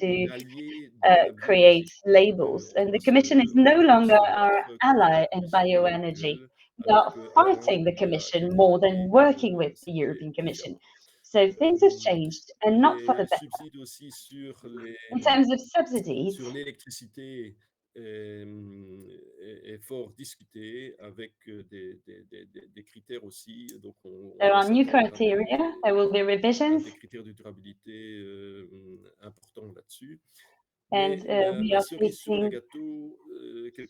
to create labels. And the Commission is no longer our ally in bioenergy. We are fighting the Commission more than working with the European Commission. So things have changed, and not for the better. In terms of subsidies, est fort discuté avec des critères aussi. Donc there are new criteria, there will be revisions. Des critères de durabilité importants là-dessus. And we are facing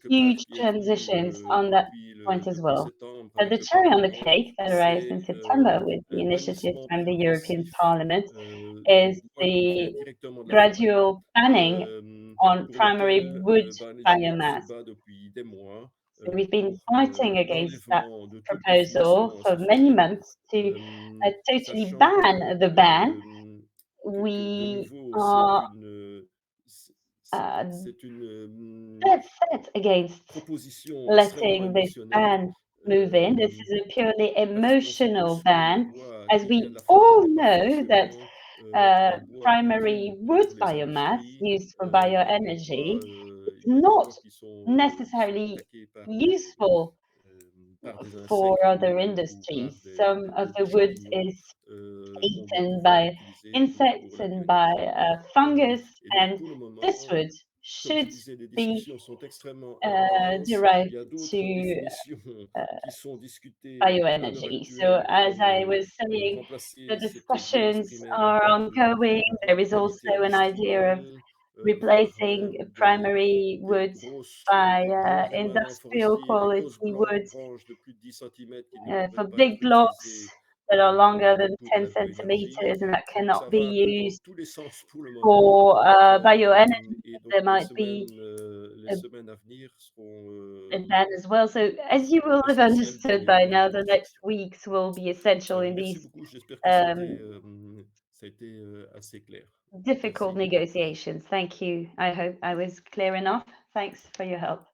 huge transitions on that point as well. But the cherry on the cake that arrives in September with the initiative from the European Parliament is the gradual banning on primary wood biomass. So we've been fighting against that proposal for many months to totally ban the ban. We are dead set against letting this ban move in. This is a purely emotional ban, as we all know that primary wood biomass used for bioenergy is not necessarily useful for other industries. Some of the wood is eaten by insects and by fungus, and this wood should be derived to bioenergy. So as I was saying, the discussions are ongoing. There is also an idea of replacing primary wood by industrial quality wood for big blocks that are longer than 10 centimeters and that cannot be used for bioenergy. There might be a ban as well. So as you will have understood by now, the next weeks will be essential in these difficult negotiations. Thank you. I hope I was clear enough. Thanks for your help.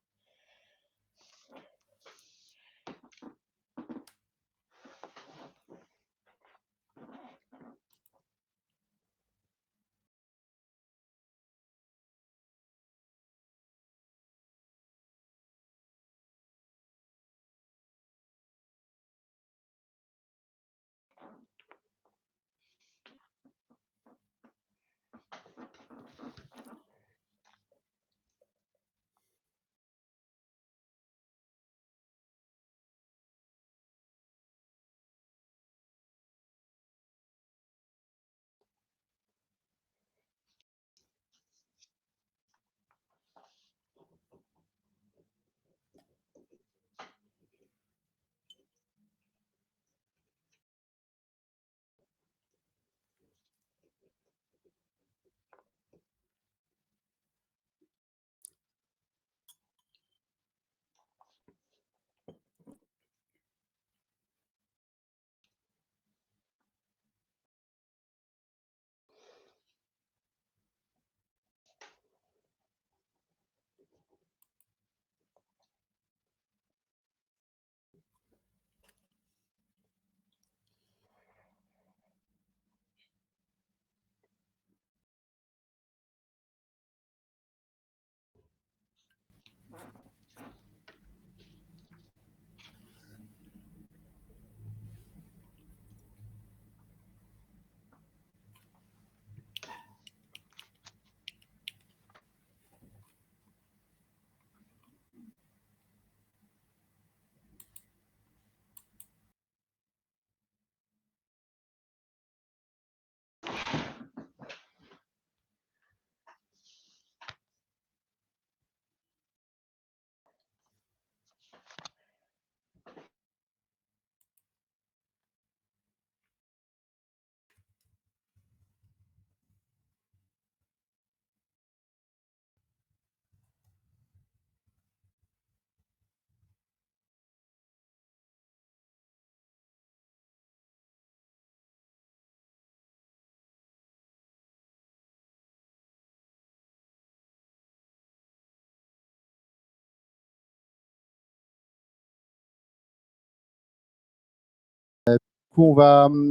On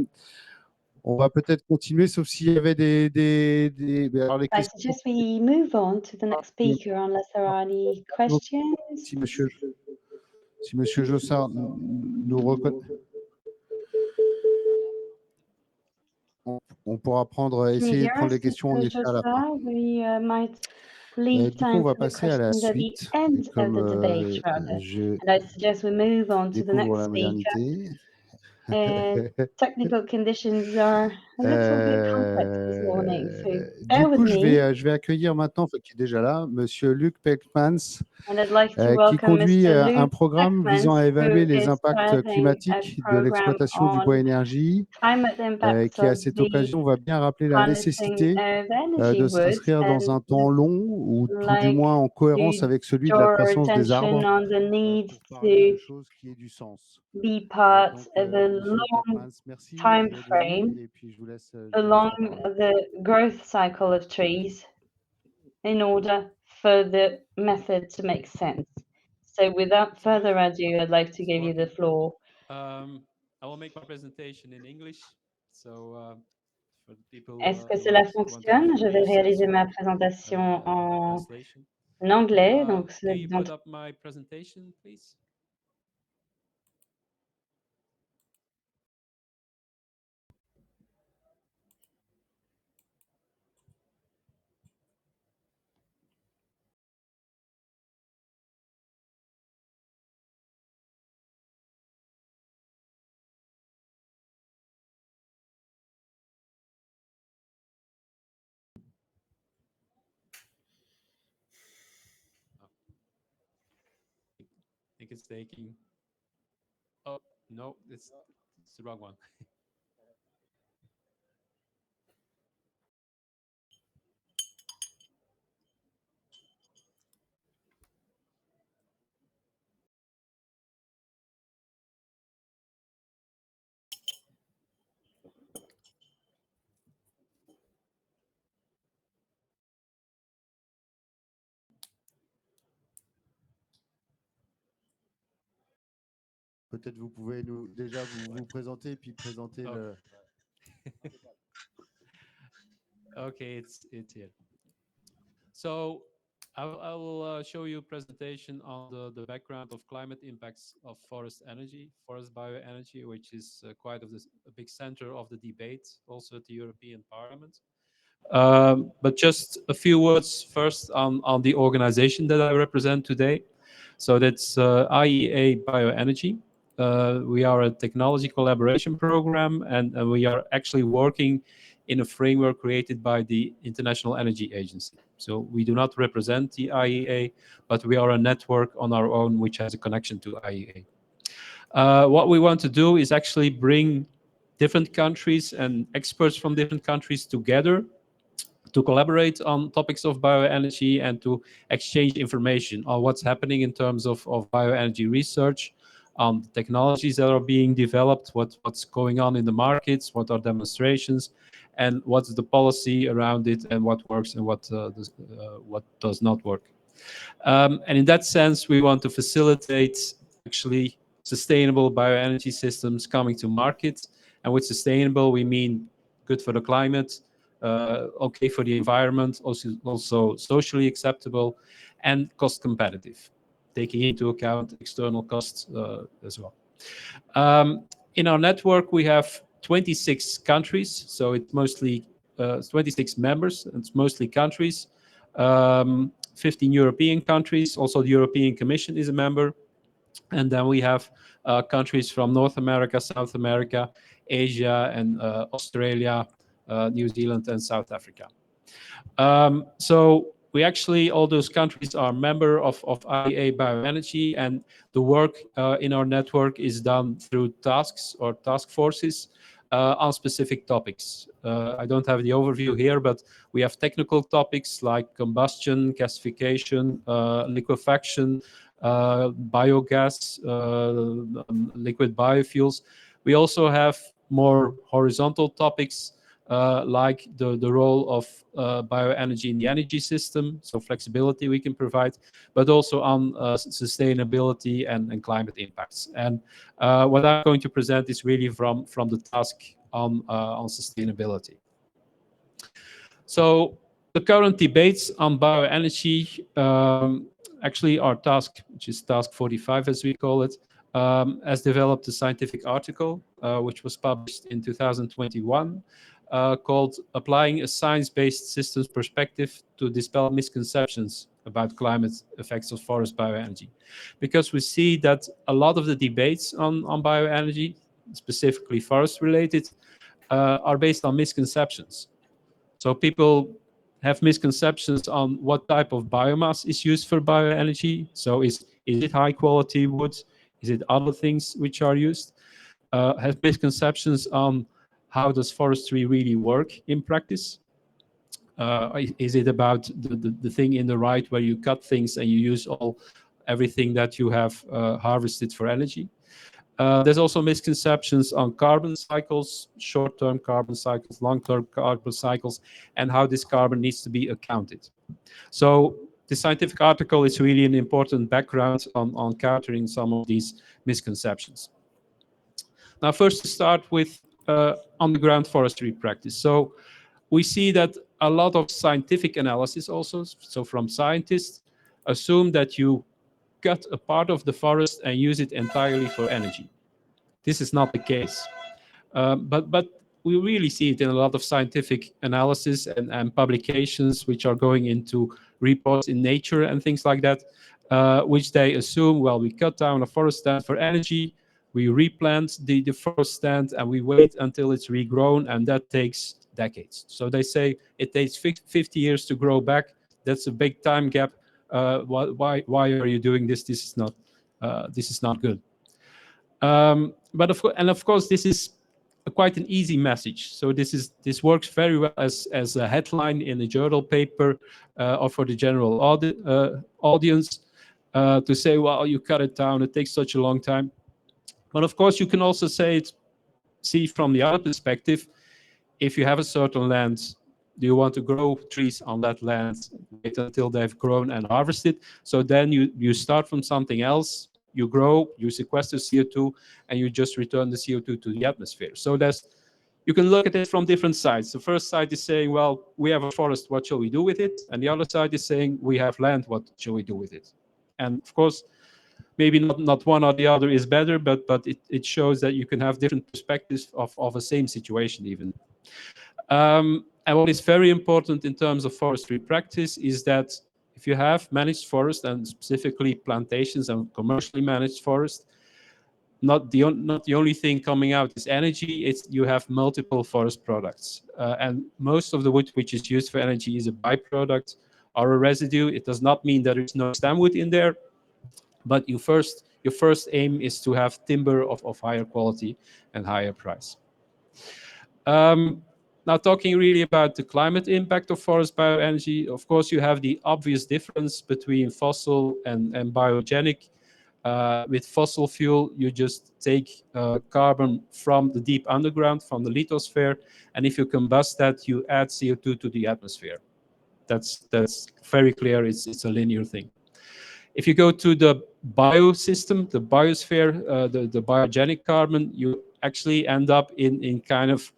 On va peut-être continuer, sauf s'il y avait alors les I questions. suggest we move on to the next speaker unless there are any questions. Si Monsieur JOSSART nous reconnaît, on pourra essayer de prendre les questions en effet à la fin. We might leave Du coup, on time va for the passer à la questions at the suite. end Et comme of the debate, rather. je And I suggest we move on to the découvre next la speaker. modernité, And technical conditions are a little bit complex this morning, so bear du with coup, me. je vais accueillir maintenant, enfin, qui est déjà là, Monsieur Luc PELKMANS, And I'd like to qui welcome conduit Mr. un Luc programme visant PELKMANS, à who évaluer les is impacts driving a climatiques de program l'exploitation du bois on énergie, climate impacts qui à of cette the occasion va bien rappeler la harnessing nécessité of energy de wood, s'inscrire dans and un temps long ou tout du like moins en cohérence to avec celui de draw la our croissance des attention arbres, on the need pour parler de to choses qui aient du sens. be part Donc, of a Monsieur long PELKMANS, merci time d'être venu frame et puis je vous laisse along la parole. the growth cycle of trees in order for the method to make sense. So without further ado, I'd like to give you the floor. I will make my presentation in English. So for the people Est-ce que who cela want fonctionne? Je vais réaliser ma présentation en anglais. Donc, can you put up my presentation, please? I think it's taking. Oh no, it's the wrong one. Peut-être vous pouvez déjà vous présenter puis présenter le. Okay, it's here. So I will show you a presentation on the background of climate impacts of forest energy, forest bioenergy, which is quite a big center of the debate, also at the European Parliament. But just a few words first on the organization that I represent today. So that's IEA Bioenergy. We are a technology collaboration program, and we are actually working in a framework created by the International Energy Agency. So we do not represent the IEA, but we are a network on our own which has a connection to IEA. What we want to do is actually bring different countries and experts from different countries together to collaborate on topics of bioenergy and to exchange information on what's happening in terms of bioenergy research, on technologies that are being developed, what's going on in the markets, what are demonstrations, and what's the policy around it, and what works and what does not work. And in that sense, we want to facilitate actually sustainable bioenergy systems coming to market. And with sustainable, we mean good for the climate, okay for the environment, also socially acceptable, and cost competitive, taking into account external costs as well. In our network, we have 26 countries, so it's mostly 26 members, it's mostly countries, 15 European countries, also the European Commission is a member, and then we have countries from North America, South America, Asia, and Australia, New Zealand, and South Africa. So we actually, all those countries are member of IEA Bioenergy, and the work in our network is done through tasks or task forces on specific topics. I don't have the overview here, but we have technical topics like combustion, gasification, liquefaction, biogas, liquid biofuels. We also have more horizontal topics like the role of bioenergy in the energy system, so flexibility we can provide, but also on sustainability and climate impacts. And what I'm going to present is really from the task on sustainability. So the current debates on bioenergy actually our task, which is task 45 as we call it, has developed a scientific article which was published in 2021 called Applying a Science-Based Systems Perspective to Dispel Misconceptions about Climate Effects of Forest Bioenergy. Because we see that a lot of the debates on bioenergy, specifically forest-related, are based on misconceptions. So people have misconceptions on what type of biomass is used for bioenergy. So is it high-quality wood? Is it other things which are used? Have misconceptions on how does forestry really work in practice? Is it about the thing in the right where you cut things and you use everything that you have harvested for energy? There's also misconceptions on carbon cycles, short-term carbon cycles, long-term carbon cycles, and how this carbon needs to be accounted. So the scientific article is really an important background on countering some of these misconceptions. Now, first to start with on-the-ground forestry practice. So we see that a lot of scientific analysis also, so from scientists, assume that you cut a part of the forest and use it entirely for energy. This is not the case. But we really see it in a lot of scientific analysis and publications which are going into reports in Nature and things like that, which they assume, well, we cut down a forest stand for energy, we replant the forest stand, and we wait until it's regrown, and that takes decades. So they say it takes 50 years to grow back. That's a big time gap. Why are you doing this? This is not good. But of course, this is quite an easy message. So this works very well as a headline in a journal paper or for the general audience to say, well, you cut it down. It takes such a long time. But of course, you can also see from the other perspective, if you have a certain land, do you want to grow trees on that land, wait until they've grown and harvested? So then you start from something else, you grow, you sequester CO2, and you just return the CO2 to the atmosphere. So you can look at it from different sides. The first side is saying, well, we have a forest, what shall we do with it? And the other side is saying, we have land, what shall we do with it? And of course, maybe not one or the other is better, but it shows that you can have different perspectives of a same situation even. And what is very important in terms of forestry practice is that if you have managed forest, and specifically plantations and commercially managed forest, not the only thing coming out is energy, you have multiple forest products. And most of the wood which is used for energy is a byproduct or a residue. It does not mean there is no stem wood in there, but your first aim is to have timber of higher quality and higher price. Now, talking really about the climate impact of forest bioenergy, of course, you have the obvious difference between fossil and biogenic. With fossil fuel, you just take carbon from the deep underground, from the lithosphere, and if you combust that, you add CO2 to the atmosphere. That's very clear. It's a linear thing. If you go to the biosystem, the biosphere, the biogenic carbon, you actually end up in kind of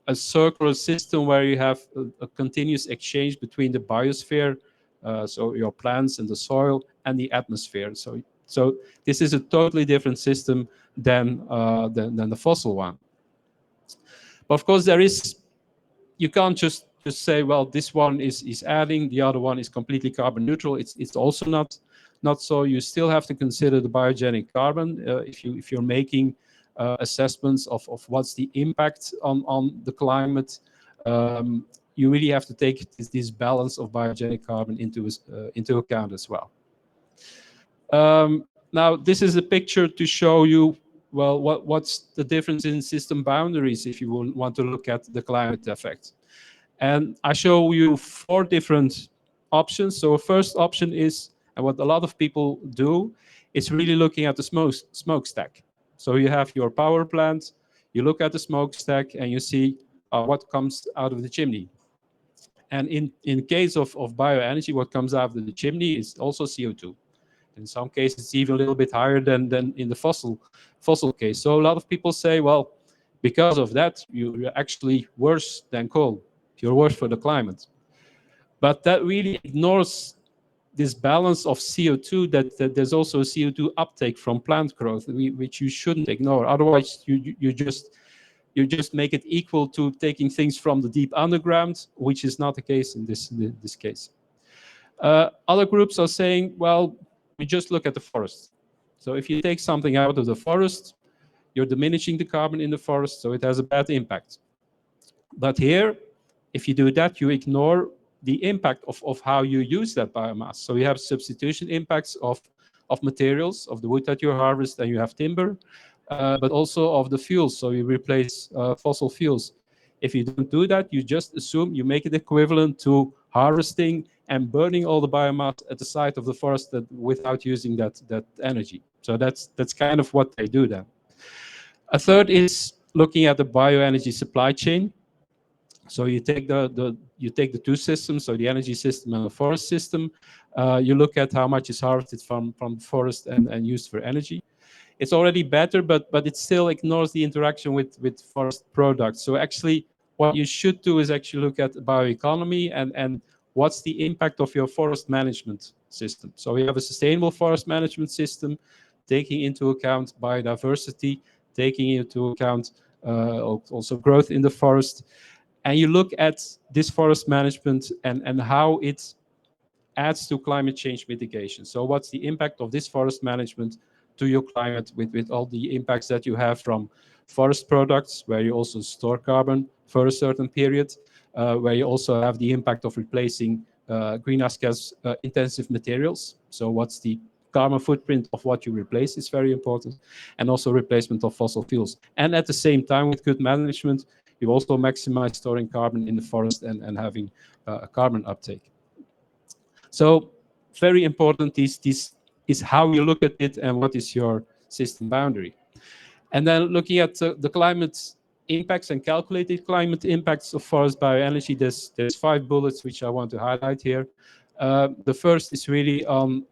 a circular system where you have a continuous exchange between the biosphere, so your plants and the soil, and the atmosphere. So this is a totally different system than the fossil one. But of course, you can't just say, well, this one is adding, the other one is completely carbon neutral. It's also not so. You still have to consider the biogenic carbon if you're making assessments of what's the impact on the climate. You really have to take this balance of biogenic carbon into account as well. Now, this is a picture to show you, well, what's the difference in system boundaries if you want to look at the climate effect. And I show you 4 different options. So first option is, and what a lot of people do, is really looking at the smokestack. So you have your power plant, you look at the smokestack, and you see what comes out of the chimney. And in case of bioenergy, what comes out of the chimney is also CO2. In some cases, it's even a little bit higher than in the fossil case. So a lot of people say, well, because of that, you're actually worse than coal. You're worse for the climate. But that really ignores this balance of CO2, that there's also CO2 uptake from plant growth, which you shouldn't ignore. Otherwise, you just make it equal to taking things from the deep underground, which is not the case in this case. Other groups are saying, well, we just look at the forest. So if you take something out of the forest, you're diminishing the carbon in the forest, so it has a bad impact. But here, if you do that, you ignore the impact of how you use that biomass. So you have substitution impacts of materials, of the wood that you harvest, and you have timber, but also of the fuels. So you replace fossil fuels. If you don't do that, you just assume you make it equivalent to harvesting and burning all the biomass at the site of the forest without using that energy. So that's kind of what they do then. A third is looking at the bioenergy supply chain. So you take the two systems, so the energy system and the forest system. You look at how much is harvested from the forest and used for energy. It's already better, but it still ignores the interaction with forest products. So actually, what you should do is actually look at bioeconomy and what's the impact of your forest management system. So we have a sustainable forest management system, taking into account biodiversity, taking into account also growth in the forest. And you look at this forest management and how it adds to climate change mitigation. So what's the impact of this forest management to your climate with all the impacts that you have from forest products, where you also store carbon for a certain period, where you also have the impact of replacing greenhouse gas intensive materials. So what's the carbon footprint of what you replace is very important, and also replacement of fossil fuels. And at the same time, with good management, you also maximize storing carbon in the forest and having a carbon uptake. So very important is how you look at it and what is your system boundary. And then looking at the climate impacts and calculated climate impacts of forest bioenergy, there's 5 bullets which I want to highlight here. The first is really on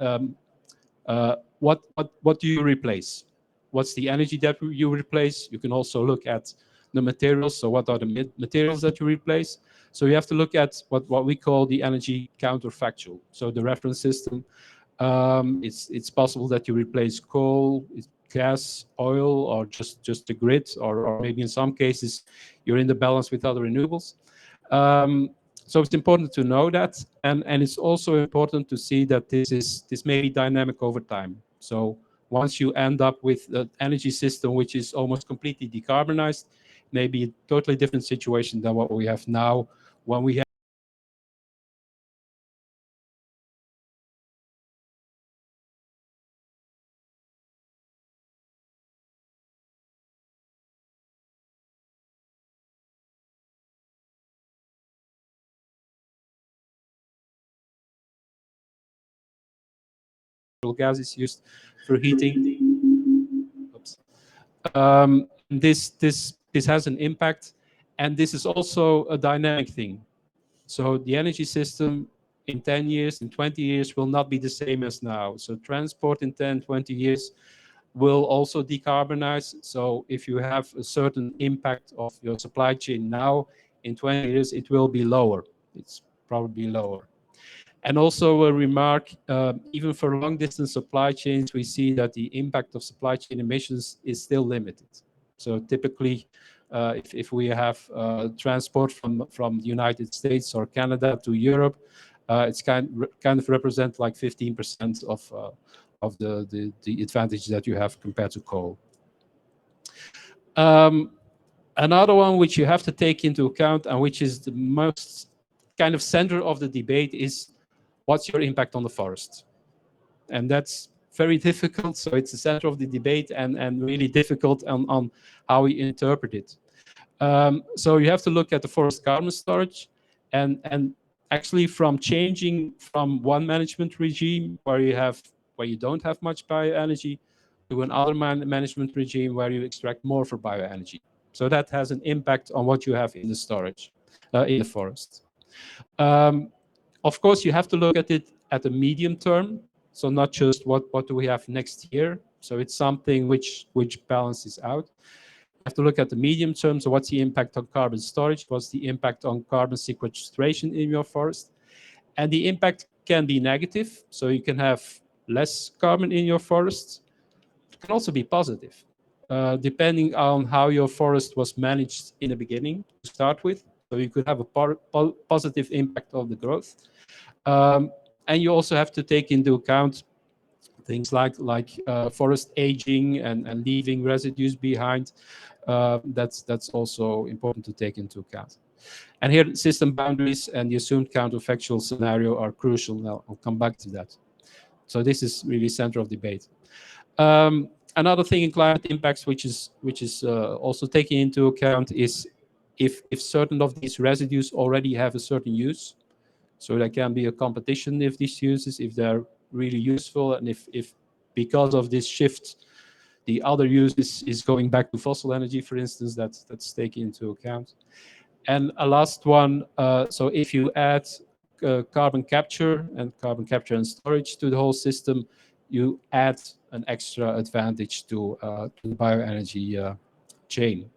what do you replace? What's the energy that you replace? You can also look at the materials. So what are the materials that you replace? So you have to look at what we call the energy counterfactual. So the reference system, it's possible that you replace coal, gas, oil, or just the grid, or maybe in some cases you're in the balance with other renewables. So it's important to know that, and it's also important to see that this may be dynamic over time. So once you end up with an energy system which is almost completely decarbonized, maybe a totally different situation than what we have now, when we have gas is used for heating. Oops. This has an impact, and this is also a dynamic thing. So the energy system in 10 years, in 20 years will not be the same as now. So transport in 10, 20 years will also decarbonize. So if you have a certain impact of your supply chain now, in 20 years, it will be lower. It's probably lower. And also a remark, even for long distance supply chains, we see that the impact of supply chain emissions is still limited. So typically, if we have transport from the United States or Canada to Europe, it's kind of represent like 15% of the advantage that you have compared to coal. Another one which you have to take into account, and which is the most kind of center of the debate, is what's your impact on the forest? And that's very difficult. So it's the center of the debate and really difficult on how we interpret it. So you have to look at the forest carbon storage, and actually from changing from one management regime where you don't have much bioenergy to another management regime where you extract more for bioenergy. So that has an impact on what you have in the storage, in the forest. Of course, you have to look at it at the medium term. So not just what do we have next year. So it's something which balances out. have to look at the medium term. So what's the impact on carbon storage? What's the impact on carbon sequestration in your forest? And the impact can be negative. So you can have less carbon in your forest. It can also be positive, depending on how your forest was managed in the beginning to start with. So you could have a positive impact of the growth. And you also have to take into account things like forest aging and leaving residues behind. That's also important to take into account. And here, system boundaries and the assumed counterfactual scenario are crucial. Now, I'll come back to that. So this is really center of debate. Another thing in climate impacts, which is also taken into account, is if certain of these residues already have a certain use. So there can be a competition if these uses, if they're really useful, and if because of this shift, the other use is going back to fossil energy, for instance, that's taken into account. And a last one, so if you add carbon capture and storage to the whole system, you add an extra advantage to the bioenergy chain.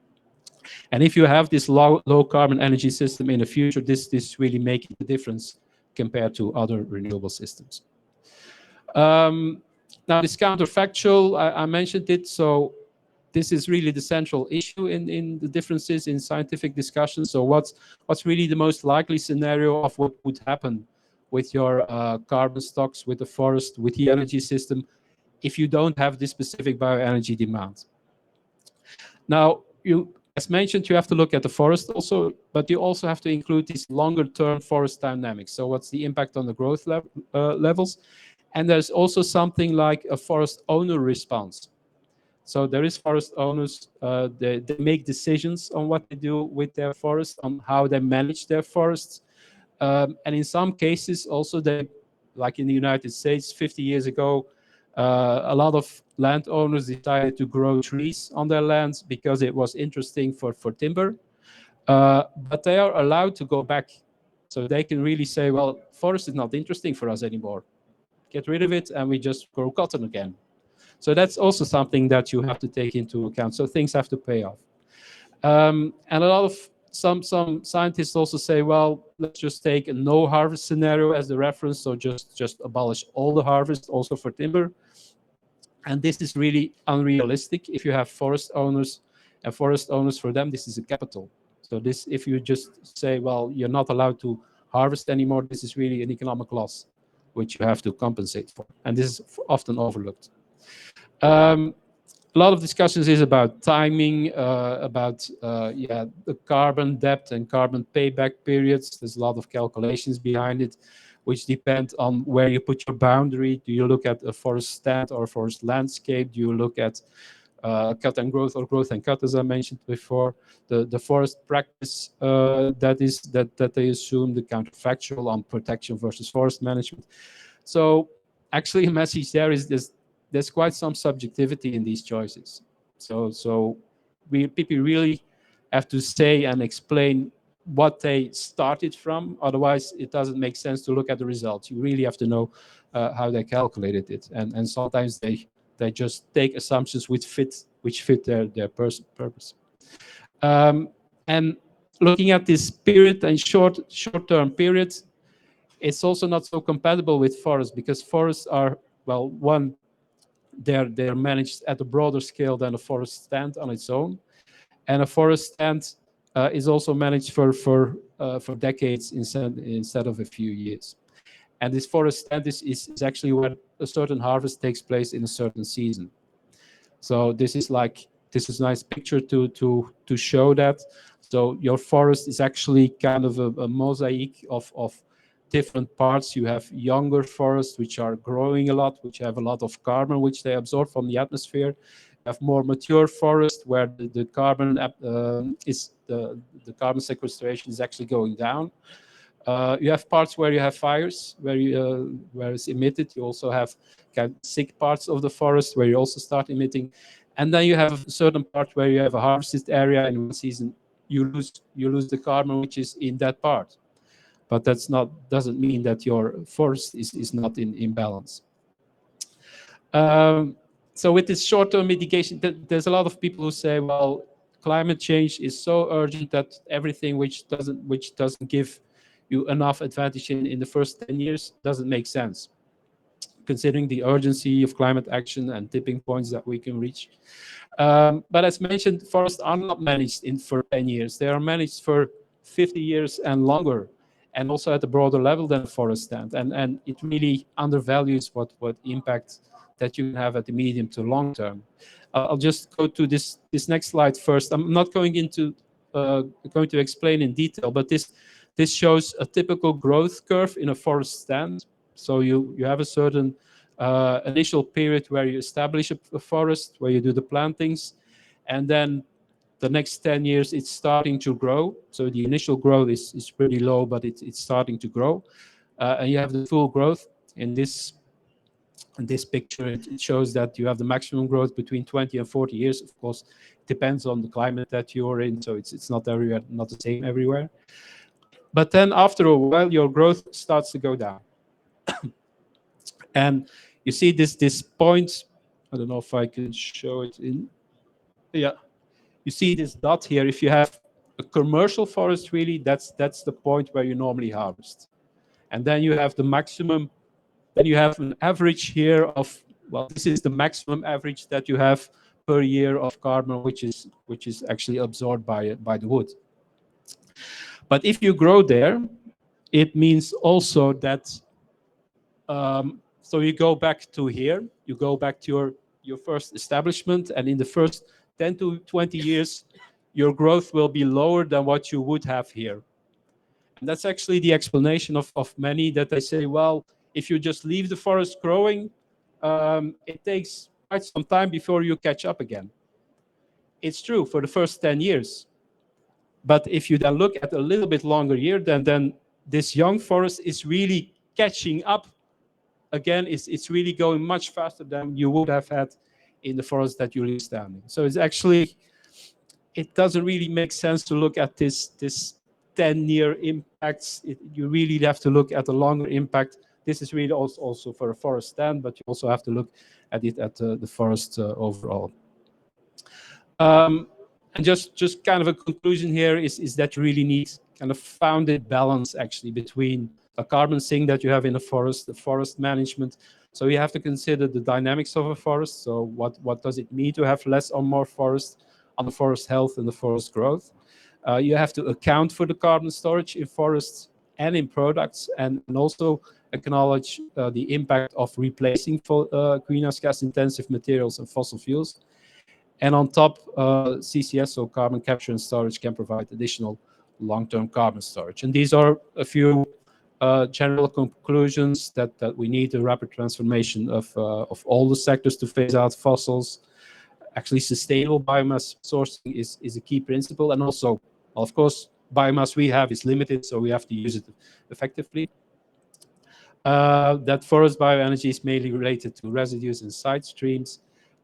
And if you have this low carbon energy system in the future, this really making a difference compared to other renewable systems. Now, this counterfactual, I mentioned it. So this is really the central issue in the differences in scientific discussions. So what's really the most likely scenario of what would happen with your carbon stocks, with the forest, with the energy system, if you don't have this specific bioenergy demand? Now, as mentioned, you have to look at the forest also, but you also have to include these longer-term forest dynamics. So what's the impact on the growth levels? And there's also something like a forest owner response. So there is forest owners, they make decisions on what they do with their forest, on how they manage their forests. And in some cases also, they, like in the United States 50 years ago, a lot of landowners decided to grow trees on their lands because it was interesting for timber. But they are allowed to go back. So they can really say, well, forest is not interesting for us anymore. Get rid of it and we just grow cotton again. So that's also something that you have to take into account. So things have to pay off. And a lot of some scientists also say, well, let's just take a no harvest scenario as the reference. So just abolish all the harvest also for timber. And this is really unrealistic. If you have forest owners, and forest owners, for them, this is a capital. So this, if you just say, well, you're not allowed to harvest anymore, this is really an economic loss, which you have to compensate for. And this is often overlooked. A lot of discussions is about timing, about the carbon depth and carbon payback periods. There's a lot of calculations behind it, which depend on where you put your boundary. Do you look at a forest stand or a forest landscape? Do you look at cut and growth or growth and cut, as I mentioned before? The forest practice that they assume, the counterfactual on protection versus forest management. So actually, a message there is there's quite some subjectivity in these choices. So people really have to say and explain what they started from. Otherwise, it doesn't make sense to look at the results. You really have to know how they calculated it. And sometimes they just take assumptions which fit their purpose. And looking at this period and short-term periods, it's also not so compatible with forests, because forests are, well, one, they're managed at a broader scale than a forest stand on its own, and a forest stand is also managed for decades instead of a few years. And this forest stand is actually where a certain harvest takes place in a certain season. So this is a nice picture to show that. So your forest is actually kind of a mosaic of different parts. You have younger forests which are growing a lot, which have a lot of carbon which they absorb from the atmosphere. You have more mature forests where the carbon the carbon sequestration is actually going down. You have parts where you have fires, where it's emitted. You also have kind of sick parts of the forest where you also start emitting, and then you have a certain part where you have a harvested area. In one season, you lose the carbon which is in that part. But doesn't mean that your forest is not in balance. So with this short-term mitigation, there's a lot of people who say, well, climate change is so urgent that everything which doesn't give you enough advantage in the first 10 years doesn't make sense, considering the urgency of climate action and tipping points that we can reach. But as mentioned, forests are not managed for 10 years. They are managed for 50 years and longer, and also at a broader level than a forest stand. And it really undervalues what impact that you can have at the medium to long term. I'll just go to this next slide first. I'm not going to explain in detail, but this shows a typical growth curve in a forest stand. So you have a certain initial period where you establish a forest, where you do the plantings, and then the next 10 years it's starting to grow. So the initial growth is pretty low, but it's starting to grow. And you have the full growth. In this picture, it shows that you have the maximum growth between 20 and 40 years. Of course, it depends on the climate that you're in, so it's not everywhere, not the same everywhere. But then after a while, your growth starts to go down. And you see this point, I don't know if I can show it in, yeah. You see this dot here. If you have a commercial forest, really, that's the point where you normally harvest. And then you have the maximum, then you have an average here of, well, this is the maximum average that you have per year of carbon, which is actually absorbed by the wood. But if you grow there, it means also that, so you go back to here, you go back to your first establishment, and in the first 10 to 20 years, your growth will be lower than what you would have here. And that's actually the explanation of many, that they say, well, if you just leave the forest growing, it takes quite some time before you catch up again. It's true for the first 10 years. But if you then look at a little bit longer year, then this young forest is really catching up again. It's really going much faster than you would have had in the forest that you leave standing. So it's actually, it doesn't really make sense to look at this 10-year impacts. You really have to look at the longer impact. This is really also for a forest stand, but you also have to look at it at the forest overall. And just kind of a conclusion here is that you really need kind of founded balance actually between a carbon sink that you have in a forest, the forest management. So you have to consider the dynamics of a forest. So what does it mean to have less or more forest on the forest health and the forest growth? You have to account for the carbon storage in forests and in products, and also acknowledge the impact of replacing greenhouse gas intensive materials and fossil fuels. And on top, CCS, so carbon capture and storage, can provide additional long-term carbon storage. And these are a few general conclusions that we need a rapid transformation of all the sectors to phase out fossils. Actually, sustainable biomass sourcing is a key principle. And also, of course, biomass we have is limited, so we have to use it effectively. That forest bioenergy is mainly related to residues and side streams.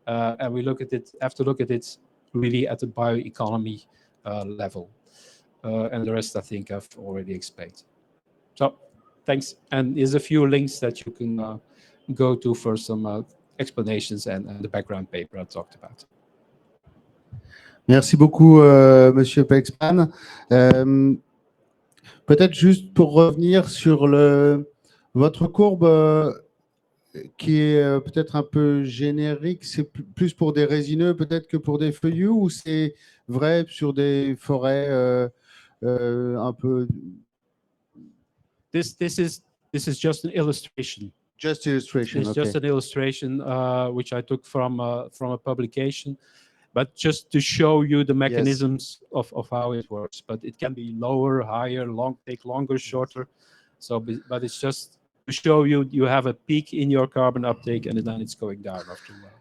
And we have to look at it really at the bioeconomy level. And the rest, I think, I've already explained. So, thanks. And there's a few links that you can go to for some explanations and the background paper I talked about. Merci beaucoup, Monsieur PELKMANS. Peut-être juste pour revenir sur votre courbe qui est peut-être un peu générique, c'est plus pour des résineux peut-être que pour des feuillus, ou c'est vrai sur des forêts un peu... This is just an illustration. Just illustration. It's okay. just an illustration which I took from a publication, but just to show you the mechanisms of how it works. But it can be lower, higher, take longer, shorter. So, but it's just to show you have a peak in your carbon uptake, and then it's going down after a while.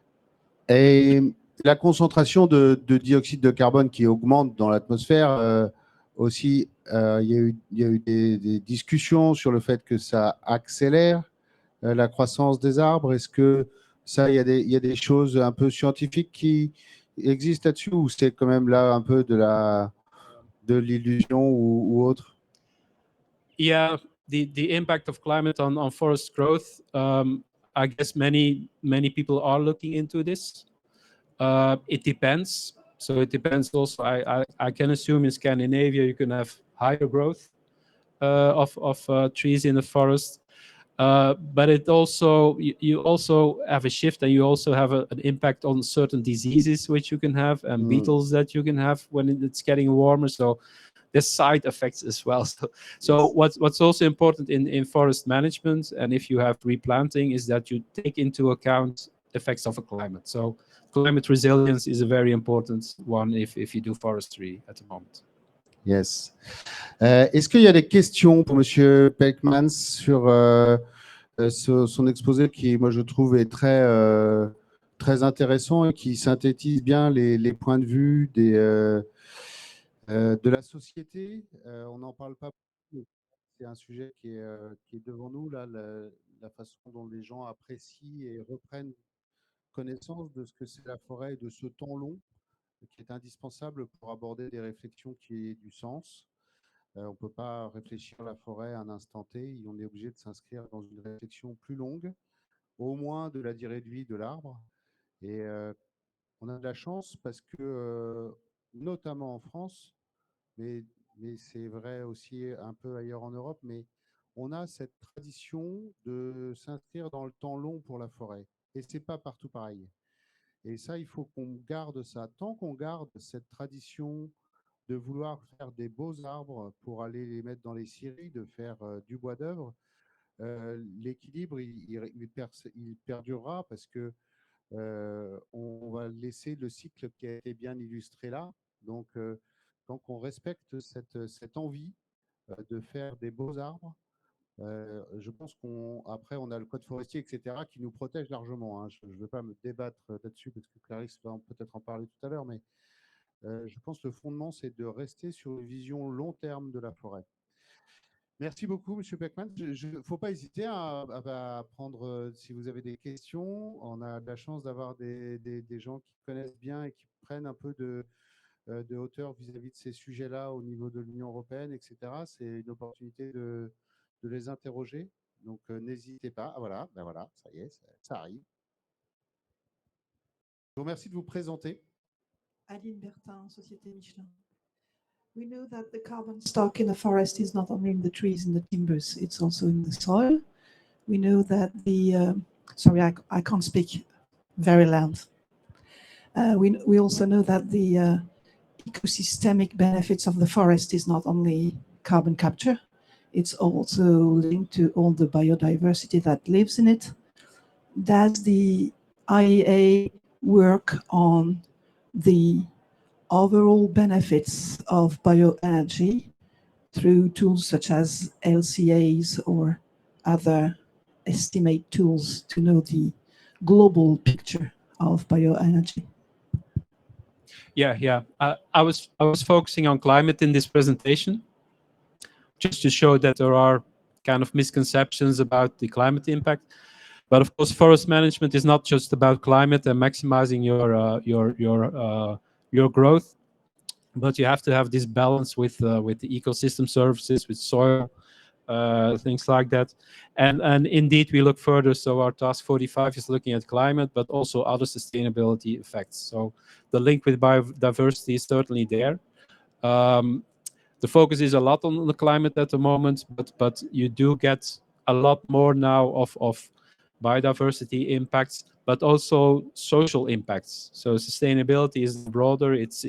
Et la concentration de dioxyde de carbone qui augmente dans l'atmosphère, aussi, il y a eu des discussions sur le fait que ça accélère la croissance des arbres. Est-ce que ça, il y a des choses un peu scientifiques qui existent là-dessus, ou c'est quand même là un peu de l'illusion ou autre? Yeah, the impact of climate on forest growth. I guess many people are looking into this. It depends. So it depends also. I can assume in Scandinavia you can have higher growth of trees in the forest. But it also you also have a shift, and you also have an impact on certain diseases which you can have, and beetles that you can have when it's getting warmer. So there's side effects as well. So what's also important in forest management, and if you have replanting, is that you take into account effects of a climate. So climate resilience is a very important one if you do forestry at the moment. Yes. Est-ce qu'il y a des questions pour Monsieur PELKMANS sur son exposé qui, moi, je trouve, est très intéressant et qui synthétise bien les points de vue de la société. On n'en parle pas beaucoup. C'est un sujet qui est devant nous, là, la façon dont les gens apprécient et reprennent connaissance de ce que c'est la forêt et de ce temps long qui est indispensable pour aborder des réflexions qui aient du sens. On ne peut pas réfléchir la forêt à un instant T. On est obligé de s'inscrire dans une réflexion plus longue, au moins de la durée de vie de l'arbre. Et on a de la chance parce que, notamment en France, mais c'est vrai aussi un peu ailleurs en Europe, mais on a cette tradition de s'inscrire dans le temps long pour la forêt. Et ce n'est pas partout pareil. Et ça, il faut qu'on garde ça. Tant qu'on garde cette tradition de vouloir faire des beaux arbres pour aller les mettre dans les scieries, de faire du bois d'œuvre, l'équilibre, il perdurera parce que on va laisser le cycle qui a été bien illustré là. Donc, tant qu'on respecte cette envie de faire des beaux arbres, je pense qu'après, on a le code forestier, etc., qui nous protège largement. Hein. Je ne veux pas me débattre là-dessus parce que Clarisse va peut-être en parler tout à l'heure, mais je pense que le fondement, c'est de rester sur une vision long terme de la forêt. Merci beaucoup, M. PELKMANS. Il ne faut pas hésiter à prendre, si vous avez des questions. On a de la chance d'avoir des gens qui connaissent bien et qui prennent un peu de hauteur vis-à-vis de ces sujets-là au niveau de l'Union européenne, etc. C'est une opportunité de les interroger. Donc, n'hésitez pas. Ah, voilà, ben voilà, ça y est, ça arrive. Je vous remercie de vous présenter. Aline Bertin, Société Michelin. We know that the carbon stock in the forest is not only in the trees and the timbers, it's also in the soil. We know that sorry, I can't speak very loud. We also know that the ecosystemic benefits of the forest is not only carbon capture, it's also linked to all the biodiversity that lives in it. Does the IEA work on the overall benefits of bioenergy through tools such as LCAs or other estimate tools to know the global picture of bioenergy? Yeah. I was focusing on climate in this presentation, just to show that there are kind of misconceptions about the climate impact. But of course, forest management is not just about climate and maximizing your growth, but you have to have this balance with the ecosystem services, with soil, things like that. And indeed, we look further. So our task 45 is looking at climate, but also other sustainability effects. So the link with biodiversity is certainly there. The focus is a lot on the climate at the moment, but you do get a lot more now of biodiversity impacts, but also social impacts. So sustainability is broader. It's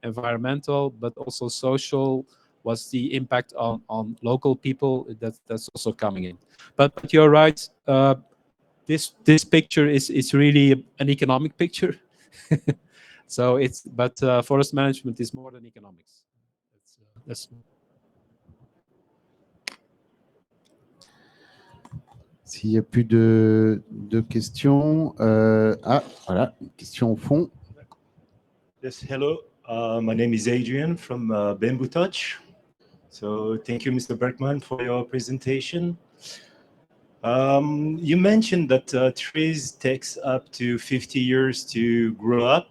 environmental, but also social. What's the impact on local people? That's also coming in. But you're right. This picture is really an economic picture. So forest management is more than economics. S'il n'y a plus de questions. Voilà, une question au fond. Yes, hello. My name is Adrian from Bamboo Touch. So thank you, Mr. Berkman, for your presentation. You mentioned that trees takes up to 50 years to grow up.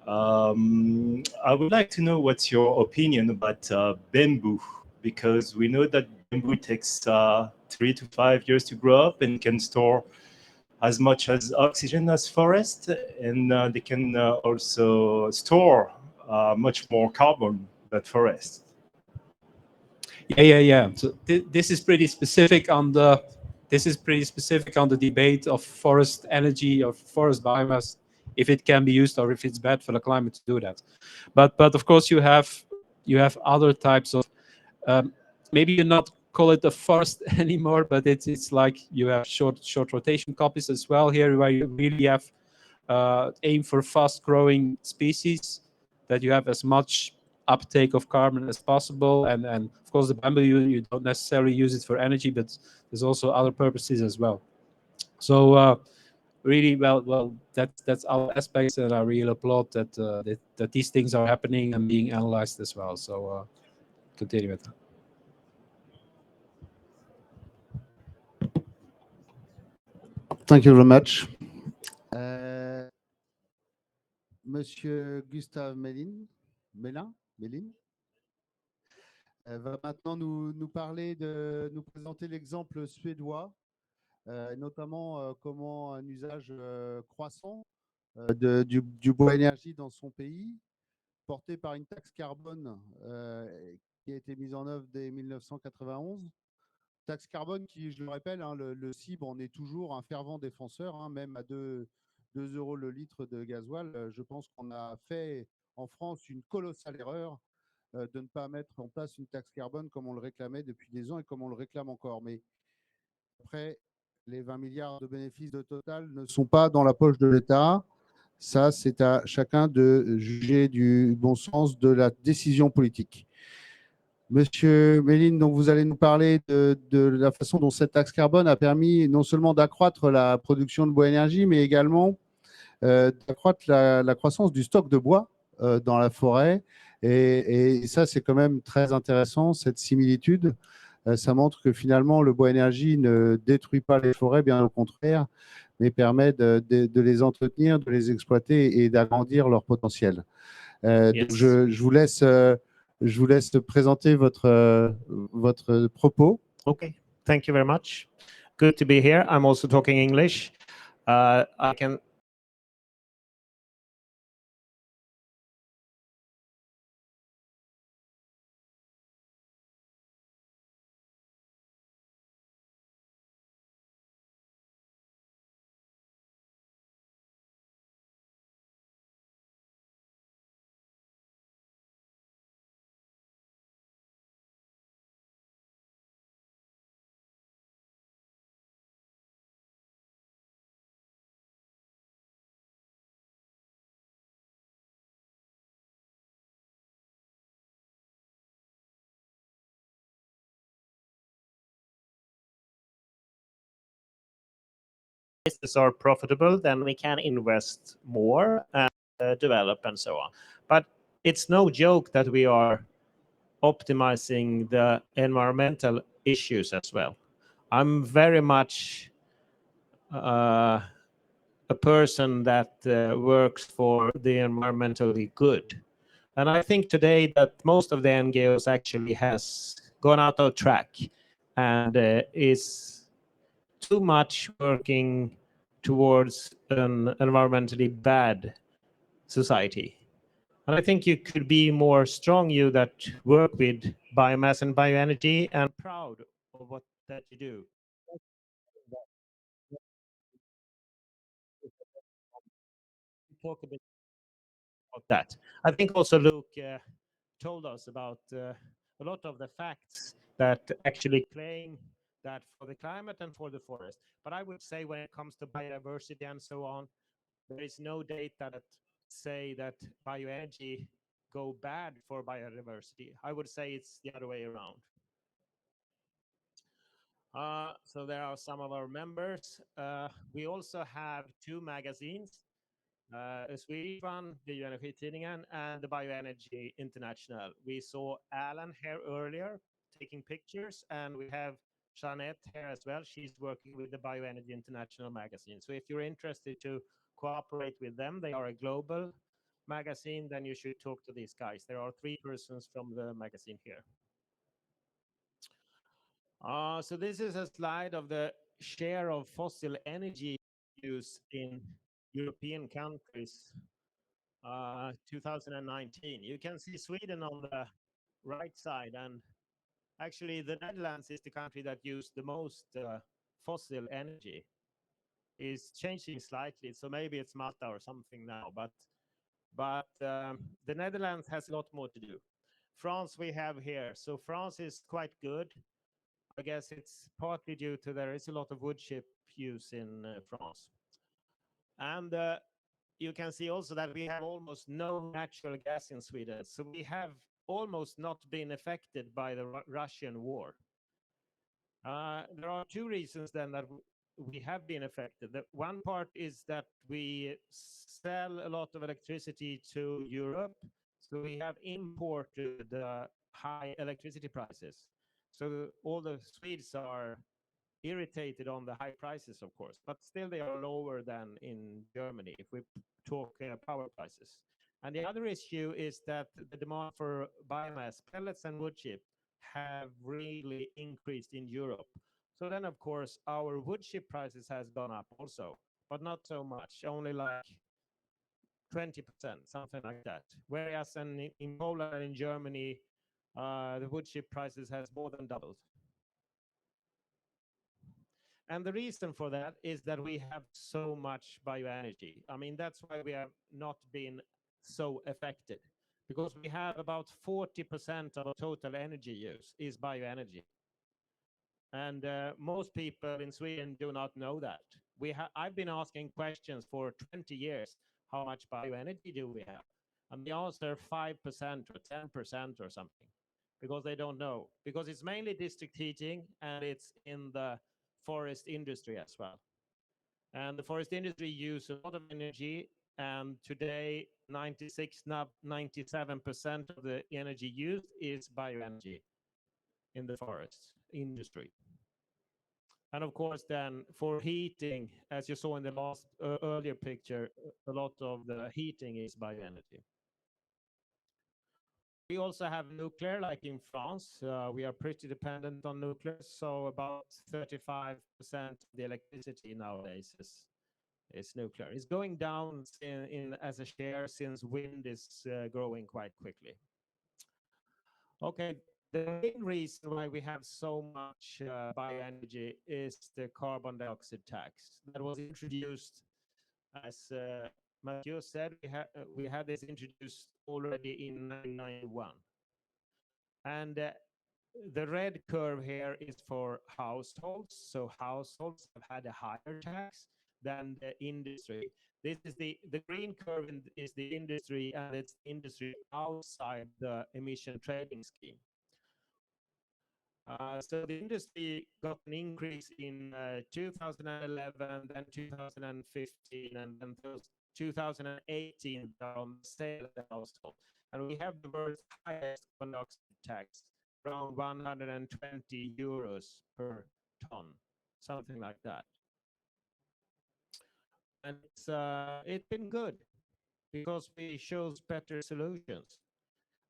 I would like to know what's your opinion about bamboo, because we know that bamboo takes 3 to 5 years to grow up and can store as much as oxygen as forest, and they can also store much more carbon than forest. Yeah. So this is pretty specific on the debate of forest energy or forest biomass, if it can be used or if it's bad for the climate to do that. But of course you have other types of maybe you not call it a forest anymore, but it's like you have short rotation copies as well here, where you really have aim for fast growing species, that you have as much uptake of carbon as possible, and of course the bamboo you don't necessarily use it for energy, but there's also other purposes as well. So really well that's other aspects that I really applaud that these things are happening and being analyzed as well. So continue with that. Thank you very much. Monsieur Gustav MELIN va maintenant nous parler nous présenter l'exemple suédois, notamment comment un usage croissant du bois énergie dans son pays, porté par une taxe carbone qui a été mise en œuvre dès 1991. Taxe carbone qui, je le rappelle, le CIBE en est toujours un fervent défenseur, même à 2 euros le litre de gasoil. Je pense qu'on a fait en France une colossale erreur de ne pas mettre en place une taxe carbone comme on le réclamait depuis des ans et comme on le réclame encore. Mais après, les 20 milliards de bénéfices de Total ne sont pas dans la poche de l'État. Ça, c'est à chacun de juger du bon sens de la décision politique. Monsieur MELIN, donc vous allez nous parler de la façon dont cette taxe carbone a permis non seulement d'accroître la production de bois énergie, mais également d'accroître la croissance du stock de bois dans la forêt. Et ça, c'est quand même très intéressant, cette similitude. Ça montre que finalement, le bois énergie ne détruit pas les forêts, bien au contraire, mais permet de les entretenir, de les exploiter et d'agrandir leur potentiel. Donc je vous laisse présenter votre propos. Okay, thank you very much. Good to be here. I'm also talking English. I can businesses are profitable, then we can invest more and develop and so on. But it's no joke that we are optimizing the environmental issues as well. I'm very much a person that works for the environmentally good. And I think today that most of the NGOs actually has gone out of track and is too much working towards an environmentally bad society. And I think you could be more strong, you that work with biomass and bioenergy, and proud of what that you do. Talk a bit about that. I think also Luke told us about a lot of the facts that actually claim that for the climate and for the forest. But I would say when it comes to biodiversity and so on, there is no data that say that bioenergy go bad for biodiversity. I would say it's the other way around. So there are some of our members. We also have 2 magazines, a Swedish one, Bioenergy and the Bioenergy International. We saw Alan here earlier taking pictures, and we have Jeanette here as well. She's working with the Bioenergy International magazine. So if you're interested to cooperate with them, they are a global magazine, then you should talk to these guys. There are 3 persons from the magazine here. So this is a slide of the share of fossil energy use in European countries 2019. You can see Sweden on the right side, and actually the Netherlands is the country that used the most fossil energy. Is changing slightly, so maybe it's Malta or something now, but the Netherlands has a lot more to do. France we have here, so France is quite good. I guess it's partly due to there is a lot of wood chip use in France. And you can see also that we have almost no natural gas in Sweden. So we have almost not been affected by the Russian war. There are two reasons then that we have been affected. The one part is that we sell a lot of electricity to Europe. So we have imported high electricity prices. So all the Swedes are irritated on the high prices, of course, but still they are lower than in Germany if we talk power prices. And the other issue is that the demand for biomass, pellets and wood chip have really increased in Europe. So then, of course, our wood chip prices has gone up also, but not so much, only like 20%, something like that. Whereas in Poland and in Germany, the wood chip prices has more than doubled. And the reason for that is that we have so much bioenergy. I mean, that's why we have not been so affected, because we have about 40% of our total energy use is bioenergy. And most people in Sweden do not know that. I've been asking questions for 20 years, how much bioenergy do we have? And the answer 5% or 10% or something, because they don't know. Because it's mainly district heating and it's in the forest industry as well. And the forest industry uses a lot of energy, and today 97% of the energy used is bioenergy in the forest industry. And of course then for heating, as you saw in the last earlier picture, a lot of the heating is bioenergy. We also have nuclear, like in France. We are pretty dependent on nuclear, so about 35% of the electricity nowadays is nuclear. It's going down as a share since wind is growing quite quickly. Okay, the main reason why we have so much bioenergy is the carbon dioxide tax that was introduced, as Mathieu said, we had this introduced already in 1991. And the red curve here is for households. So households have had a higher tax than the industry. This is the green curve is the industry, and it's industry outside the emission trading scheme. So the industry got an increase in 2011, then 2015, and then 2018 on the sale of the household. And we have the world's highest carbon dioxide tax, around 120 euros per ton, something like that. And it's been good because we chose better solutions.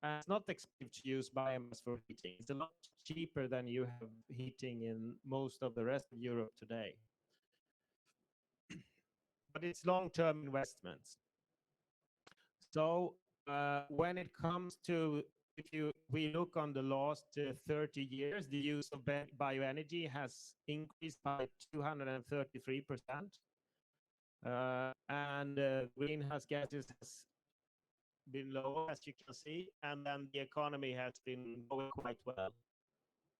And it's not expensive to use biomass for heating. It's a lot cheaper than you have heating in most of the rest of Europe today. But it's long-term investments. So when it comes to, we look on the last 30 years, the use of bioenergy has increased by 233%. And greenhouse gases has been low, as you can see, and then the economy has been going quite well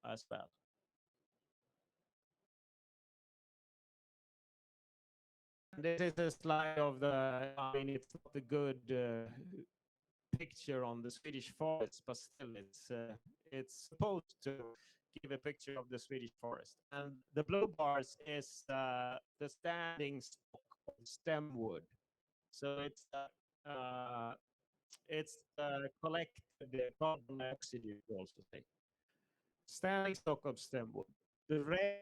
as well. And this is a slide of the, I mean, it's not a good picture on the Swedish forest, but still it's supposed to give a picture of the Swedish forest. And the blue bars is the standing stock of stem wood. So it's collected carbon dioxide, you could also say. Standing stock of stem wood. The red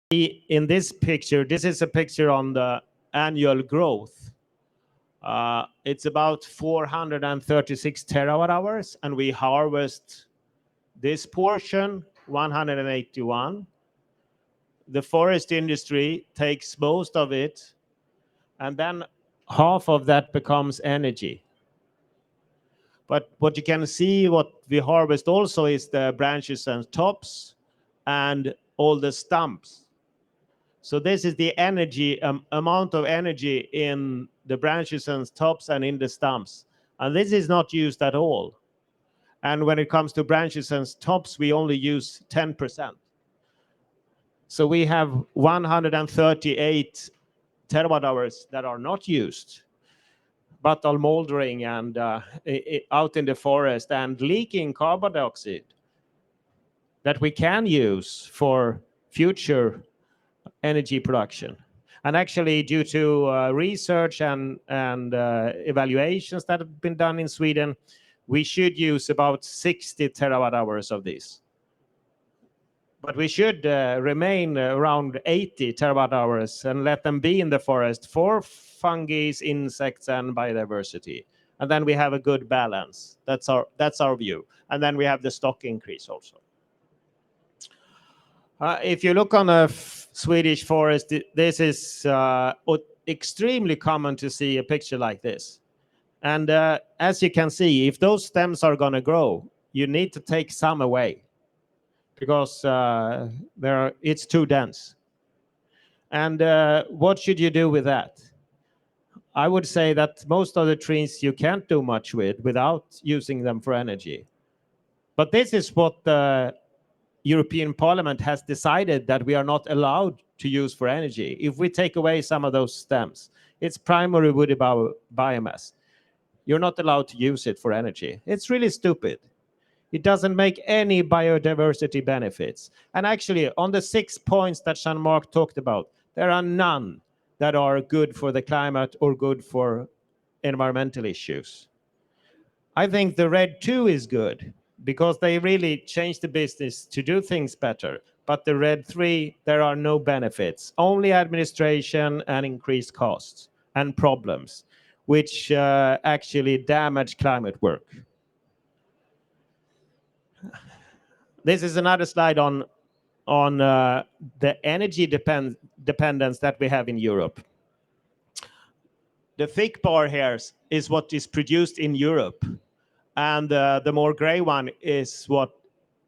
in this picture, this is a picture on the annual growth. It's about 436 terawatt hours, and we harvest this portion, 181. The forest industry takes most of it, and then half of that becomes energy. But what you can see, what we harvest also is the branches and tops and all the stumps. So this is the energy, amount of energy in the branches and tops and in the stumps. And this is not used at all. And when it comes to branches and tops, we only use 10%. So we have 138 terawatt hours that are not used, but are moldering and out in the forest and leaking carbon dioxide that we can use for future energy production. And actually, due to research and evaluations that have been done in Sweden, we should use about 60 terawatt hours of this. But we should remain around 80 terawatt hours and let them be in the forest for fungi, insects, and biodiversity. And then we have a good balance. That's our view. And then we have the stock increase also. If you look on a Swedish forest, this is extremely common to see a picture like this. And as you can see, if those stems are going to grow, you need to take some away, because it's too dense. And what should you do with that? I would say that most of the trees you can't do much with without using them for energy. But this is what the European Parliament has decided that we are not allowed to use for energy. If we take away some of those stems, it's primary woody biomass. You're not allowed to use it for energy. It's really stupid. It doesn't make any biodiversity benefits. And actually, on the 6 points that Jean-Marc talked about, there are none that are good for the climate or good for environmental issues. I think the red 2 is good, because they really changed the business to do things better. But the red 3, there are no benefits, only administration and increased costs and problems, which actually damage climate work. This is another slide on the energy dependence that we have in Europe. The thick bar here is what is produced in Europe, and the more gray one is what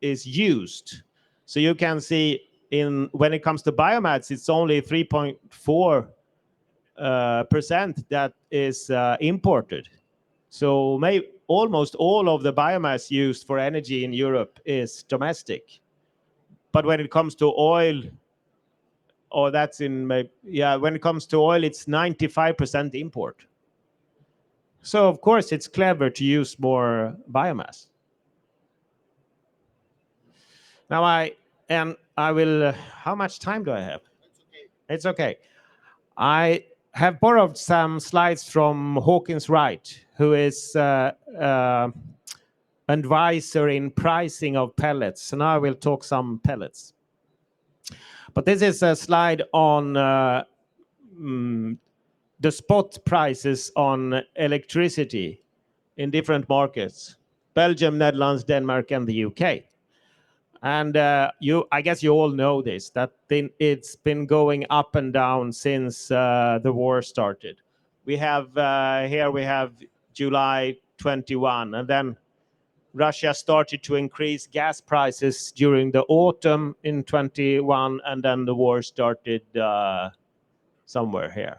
is used. So you can see when it comes to biomass, it's only 3.4% that is imported. So almost all of the biomass used for energy in Europe is domestic. But when it comes to oil, when it comes to oil, it's 95% import. So of course it's clever to use more biomass. Now I will. How much time do I have? It's okay. I have borrowed some slides from Hawkins Wright, who is advisor in pricing of pellets. So now I will talk some pellets. But this is a slide on the spot prices on electricity in different markets: Belgium, Netherlands, Denmark, and the UK. And I guess you all know this, that it's been going up and down since the war started. We have here we have July 21, and then Russia started to increase gas prices during the autumn in 21, and then the war started somewhere here.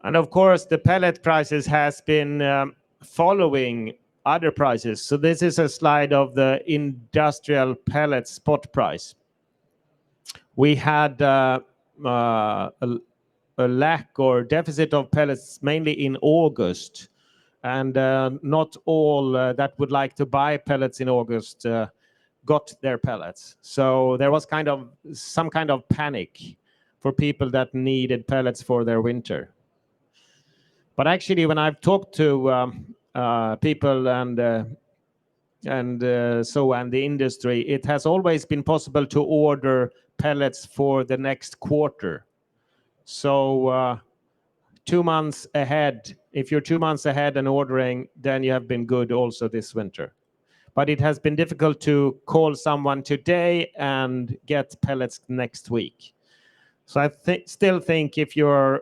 And of course, the pellet prices has been following other prices. So this is a slide of the industrial pellet spot price. We had a lack or deficit of pellets mainly in August, and not all that would like to buy pellets in August got their pellets. So there was some kind of panic for people that needed pellets for their winter. But actually, when I've talked to people and and the industry, it has always been possible to order pellets for the next quarter. So 2 months ahead, if you're 2 months ahead and ordering, then you have been good also this winter. But it has been difficult to call someone today and get pellets next week. So I still think if you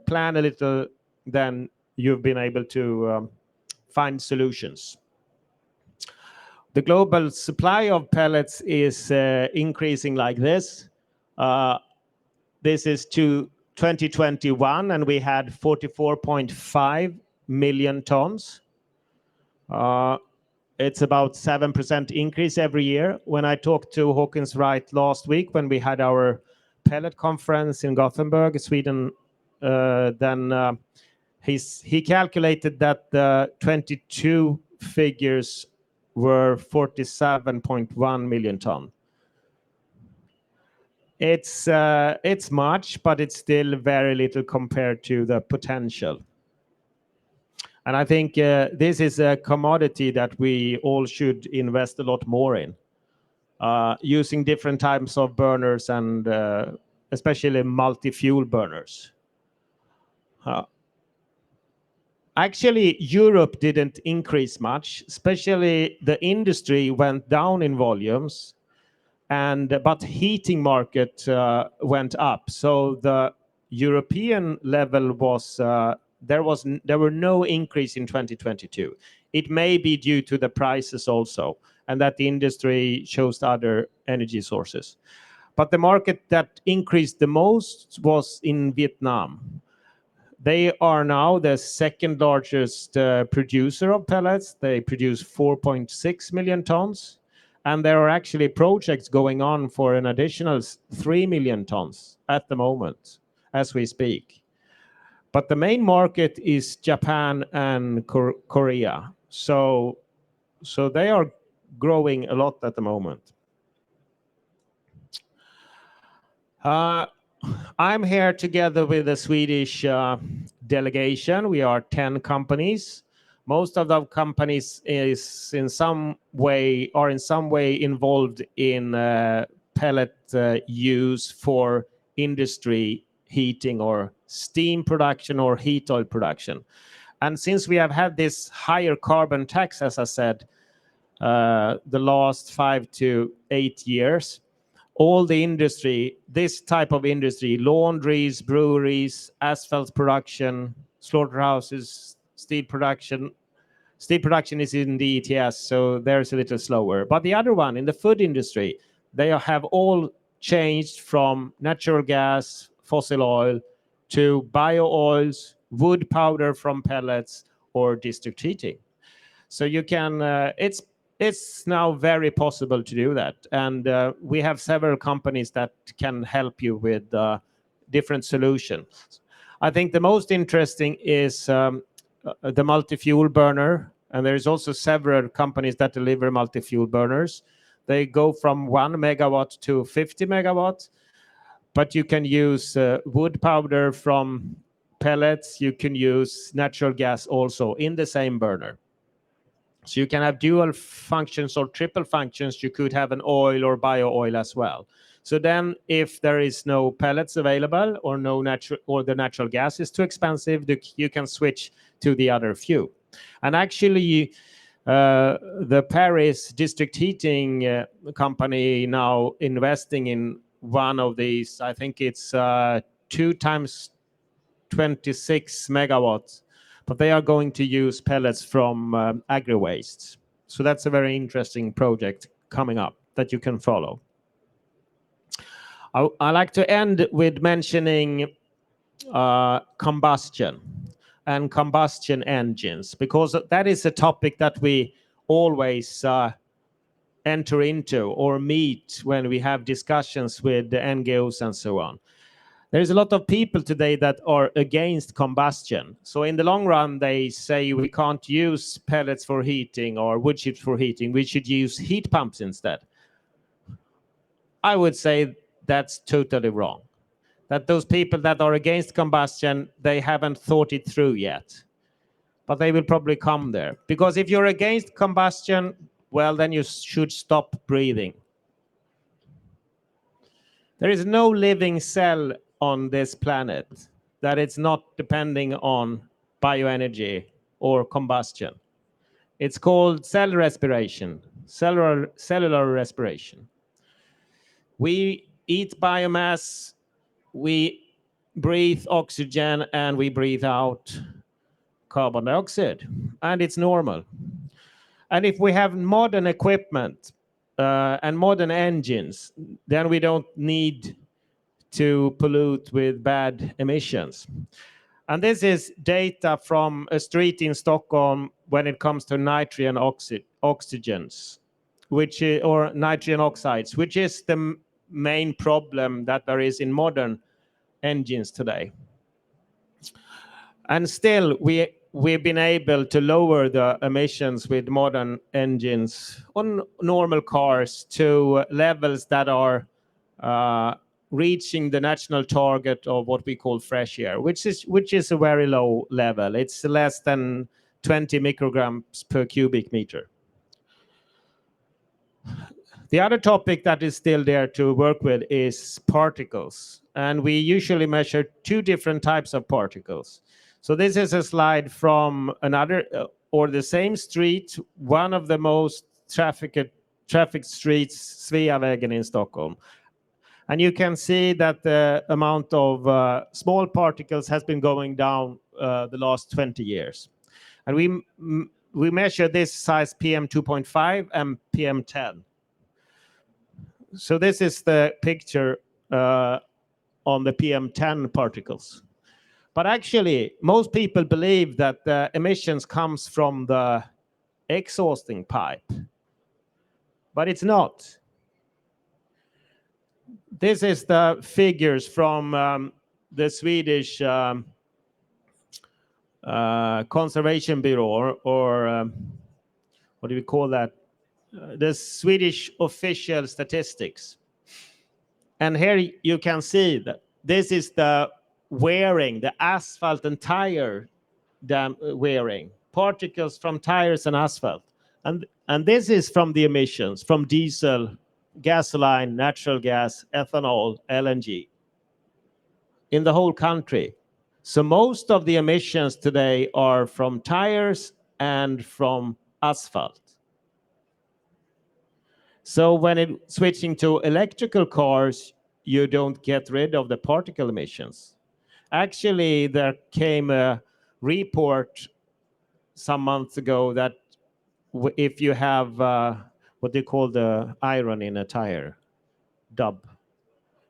plan a little, then you've been able to find solutions. The global supply of pellets is increasing like this. This is to 2021, and we had 44.5 million tons. It's about 7% increase every year. When I talked to Håkans Wright last week, when we had our pellet conference in Gothenburg, Sweden, then he calculated that the 22 figures were 47.1 million ton. It's much, but it's still very little compared to the potential. And I think this is a commodity that we all should invest a lot more in, using different types of burners and especially multi-fuel burners. Actually, Europe didn't increase much, especially the industry went down in volumes, but heating market went up. So the European level was, there were no increase in 2022. It may be due to the prices also, and that the industry chose other energy sources. But the market that increased the most was in Vietnam. They are now the second largest producer of pellets. They produce 4.6 million tons. And there are actually projects going on for an additional 3 million tons at the moment, as we speak. But the main market is Japan and Korea. So they are growing a lot at the moment. I'm here together with the Swedish delegation. We are 10 companies. Most of the companies are in some way involved in pellet use for industry heating or steam production or heat oil production. And since we have had this higher carbon tax, as I said, the last 5 to 8 years, all the industry, this type of industry, laundries, breweries, asphalt production, slaughterhouses, steel production is in the ETS, so there's a little slower. But the other one, in the food industry, they have all changed from natural gas, fossil oil, to bio oils, wood powder from pellets, or district heating. So you can, it's now very possible to do that. And we have several companies that can help you with different solutions. I think the most interesting is the multi-fuel burner. And there is also several companies that deliver multi-fuel burners. They go from 1 megawatt to 50 megawatts. But you can use wood powder from pellets. You can use natural gas also in the same burner. So you can have dual functions or triple functions. You could have an oil or bio oil as well. So then if there is no pellets available or the natural gas is too expensive, you can switch to the other few. And actually, the Paris district heating company now investing in one of these, I think it's 2 times 26 megawatts. But they are going to use pellets from agri-wastes. So that's a very interesting project coming up that you can follow. I like to end with mentioning combustion and combustion engines, because that is a topic that we always enter into or meet when we have discussions with the NGOs and so on. There's a lot of people today that are against combustion. So in the long run, they say we can't use pellets for heating or wood chips for heating. We should use heat pumps instead. I would say that's totally wrong. That those people that are against combustion, they haven't thought it through yet. but they will probably come there. Because if you're against combustion, well, then you should stop breathing. There is no living cell on this planet that it's not depending on bioenergy or combustion. It's called cell respiration, cellular respiration. We eat biomass, we breathe oxygen, and we breathe out carbon dioxide, and it's normal. And if we have modern equipment and modern engines, then we don't need to pollute with bad emissions. And this is data from a street in Stockholm when it comes to nitrogen oxygens, or nitrogen oxides, which is the main problem that there is in modern engines today. And still, we've been able to lower the emissions with modern engines on normal cars to levels that are reaching the national target of what we call fresh air, which is a very low level. It's less than 20 micrograms per cubic meter. The other topic that is still there to work with is particles. And we usually measure two different types of particles. So this is a slide from another, or the same street, one of the most trafficked streets, Sveavägen in Stockholm. And you can see that the amount of small particles has been going down the last 20 years. And we measure this size PM2.5 and PM10. So this is the picture on the PM10 particles. But actually, most people believe that the emissions comes from the exhausting pipe. But it's not. This is the figures from the Swedish Conservation Bureau, or what do we call that? The Swedish official statistics. And here you can see that this is the wearing, the asphalt and tire wearing, particles from tires and asphalt. And this is from the emissions from diesel, gasoline, natural gas, ethanol, LNG in the whole country. So most of the emissions today are from tires and from asphalt. So when it's switching to electrical cars, you don't get rid of the particle emissions. Actually, there came a report some months ago that if you have what they call the iron in a tire, dub.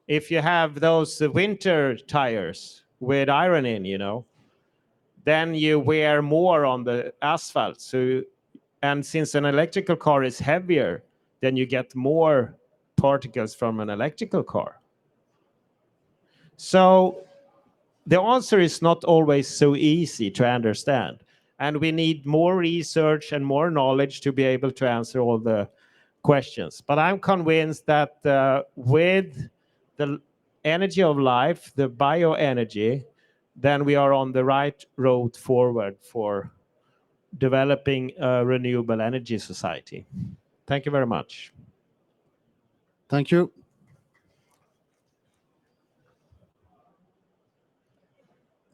If you have those winter tires with iron in, you know, then you wear more on the asphalt. So, and since an electrical car is heavier, then you get more particles from an electrical car. So the answer is not always so easy to understand. And we need more research and more knowledge to be able to answer all the questions. But I'm convinced that with the energy of life, the bioenergy, then we are on the right road forward for developing a renewable energy society. Thank you very much. Thank you.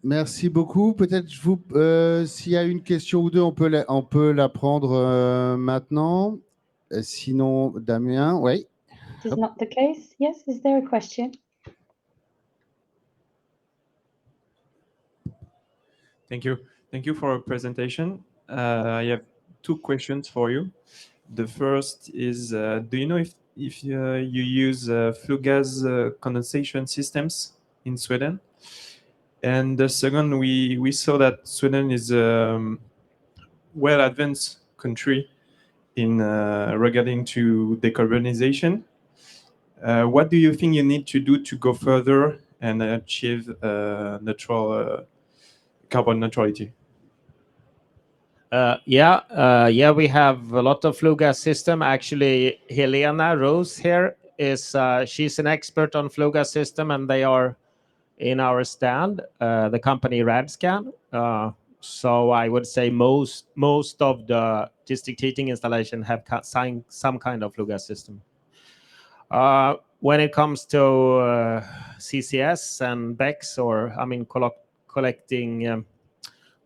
Merci beaucoup. Peut-être s'il y a une question ou deux, on peut la prendre maintenant. Sinon, Damien, oui. It is not the case. Yes, is there a question? Thank you. Thank you for your presentation. I have two questions for you. The first is, do you know if you use flue gas condensation systems in Sweden? And the second, we saw that Sweden is a well-advanced country in regarding to decarbonization. What do you think you need to do to go further and achieve carbon neutrality? We have a lot of flue gas system. Actually, Helena Rose here is she's an expert on flue gas system, and they are in our stand, the company Radscan. So I would say most of the district heating installation have signed some kind of flue gas system. When it comes to CCS and BECCS, or I mean collecting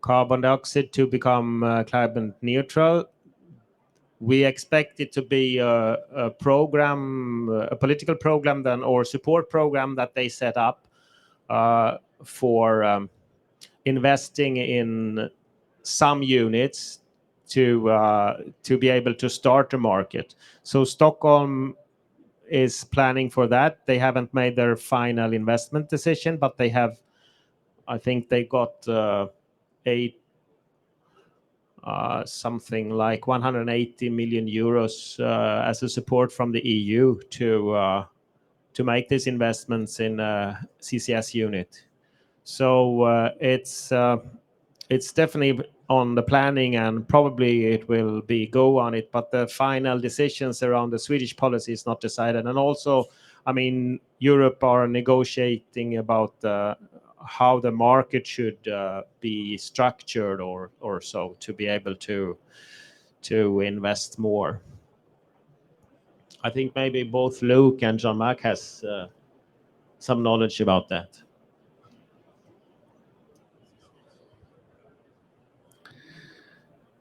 carbon dioxide to become climate neutral, we expect it to be a program, a political program then, or support program that they set up for investing in some units to be able to start a market. So Stockholm is planning for that. They haven't made their final investment decision, but they have, I think they got something like 180 million euros as a support from the EU to make these investments in a CCS unit. So it's definitely on the planning, and probably it will be go on it, but the final decisions around the Swedish policy is not decided. And also, I mean, Europe are negotiating about how the market should be structured or so to be able to invest more. I think maybe both Luke and Jean-Marc has some knowledge about that.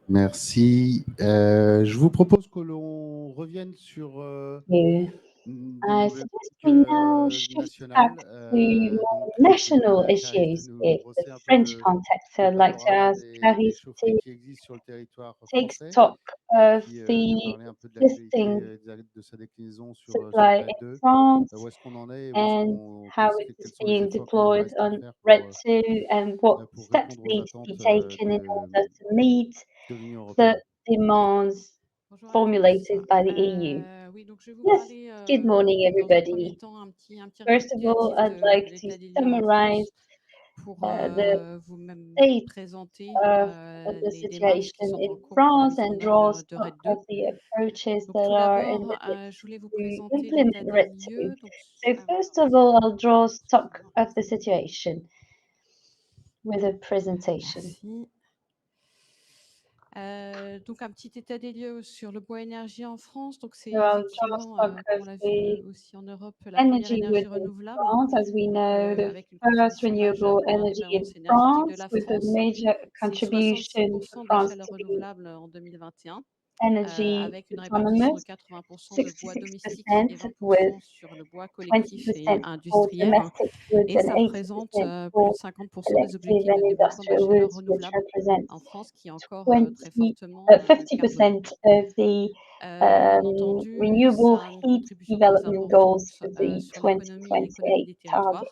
Merci. Je vous propose que l'on revienne sur I suggest we now shift back to more national issues in the French context. So I'd like to ask Clarisse to take stock of the existing supply in France and how it is being deployed on RED II, and what steps need to be taken in order to meet the demands formulated by the EU. Yes, good morning, everybody. First of all, I'd like to summarize the state of the situation in France and draw stock of the approaches that are envisaged to implement RED II. So first of all, I'll draw stock of the situation with a presentation. Donc un petit état des lieux sur le bois énergie en France. Donc c'est effectivement, comme on l'a vu aussi en Europe, la première énergie renouvelable, as we know, the avec une first contribution renewable majeure à energy la in balance énergétique de France, la with a France. major C'est contribution 66% for des France chaleurs to be renouvelables en 2021, energy avec une répartition de autonomous, 80% de bois domestique 66% et 20% with sur le bois collectif et 20% for industriel. domestic woods Et and ça 80% représente plus for de 50% des collective objectifs de and développement de la industrial chaleur woods, which renouvelable represents en France, qui est encore 20, très fortement carboné. 50% of the Bien entendu, renewable ça a une heat contribution très development goals importante for the sur l'économie et l'économie 2028 des target. territoires,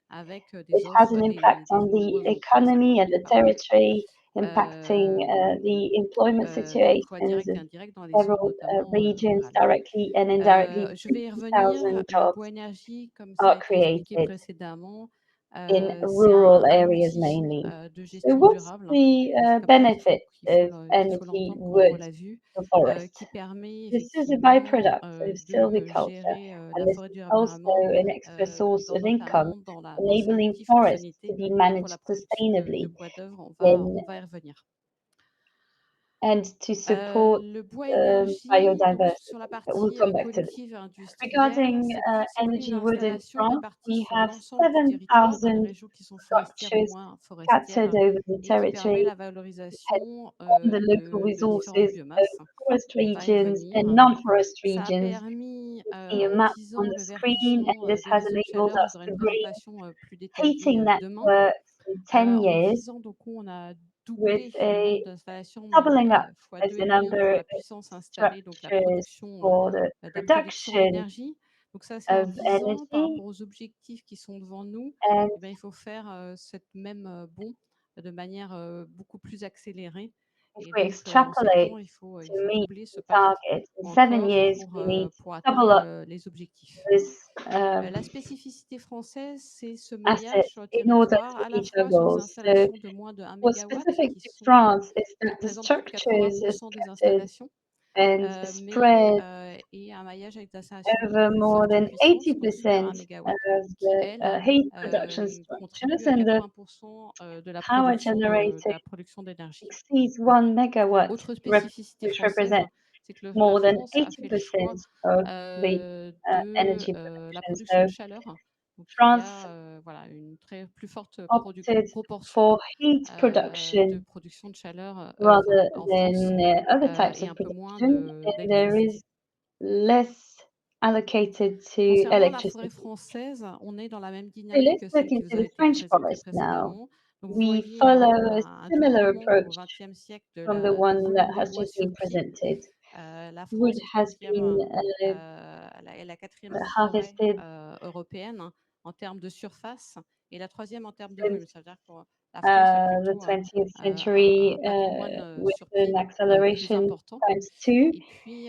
avec It des has offres an et impact des on the nombreux emplois, ça economy and continue the de parler. territory, impacting the employment situations D'emplois directs et in indirects dans les zones several notamment regions, rurales. directly and indirectly. Je vais y revenir. 50,000 Le jobs bois énergie, comme ça a are été expliqué created précédemment, in c'est rural un areas outil mainly. de So gestion what's durable. the C'est comme ça benefit qu'il faut of energy l'entendre, comme on wood l'a vu, for forests? qui permet This is a effectivement byproduct of de silviculture, gérer and la this forêt is also durablement, an extra source of income, notamment dans ses enabling forests to multifonctionnalités be et pour managed la production de sustainably bois d'œuvre. in, On va y revenir. and to support Le bois énergie, donc biodiversity. sur la But we'll partie come back to this. collective et industrielle, Regarding c'est plus une energy wood in installation France, répartie we sur have l'ensemble du territoire dans les 7,000 régions qui sont forestières ou structures moins scattered forestières, over the et qui permet territory, la valorisation on the local de différentes resources of biomasses. forest On va y regions and revenir. non-forest Ça a regions. permis, See a en map on utilisant the le screen, verdissement and this des has réseaux de enabled chaleur, us vous aurez to une bring présentation plus heating détaillée demain. networks in 10 En years visant, donc on a with doublé le a nombre d'installations, doubling up fois of the 2,5 number pour la of puissance installée, donc la structures production, for the la production production d'énergie. Donc ça, c'est en of visant par energy, rapport aux objectifs qui sont devant nous, and eh bien, il faut faire cette même bond de manière beaucoup plus accélérée. if Et we donc, en 7 extrapolate ans, il faut to meet doubler ce the parc target, in 7 encore years we need to pour double up atteindre les objectifs. this La spécificité française, c'est ce asset maillage sur le in order territoire, to à la reach our fois sur des goals. So installations de moins de 1 what's mégawatt specific qui to France is qui that the représentent plus de structures are 80% des scattered installations, and mais spread et un maillage avec des installations over beaucoup plus more fortes en than puissance, donc supérieur à 1 80% mégawatt, of qui the elles heat production contribuent structures, à and the 80% de la power production de generated la production d'énergie. exceeds 1 megawatt, Autre spécificité which française, represents c'est que la more than France a fait le choix 80% of the energy la production. production de So chaleur. Donc il y France a voilà, une plus forte opted proportion for heat de production production de chaleur rather en France than other types et of un peu moins production, and there is d'électricité. less allocated to Concernant la electricity. forêt française, on est dans la même So dynamique let's que celle look qui into vous a the été French présentée forest now. précédemment. Donc vous We voyez follow a un similar doublement au approach XXe siècle from the du one that volume de has bois just sur been pied. presented. La Wood France has been est la quatrième forêt harvested européenne en termes de surface et la troisième en termes de since volume. Ça veut dire que la France a the plutôt 20th un century patrimoine with sur an pied plus acceleration important. ×2. Et puis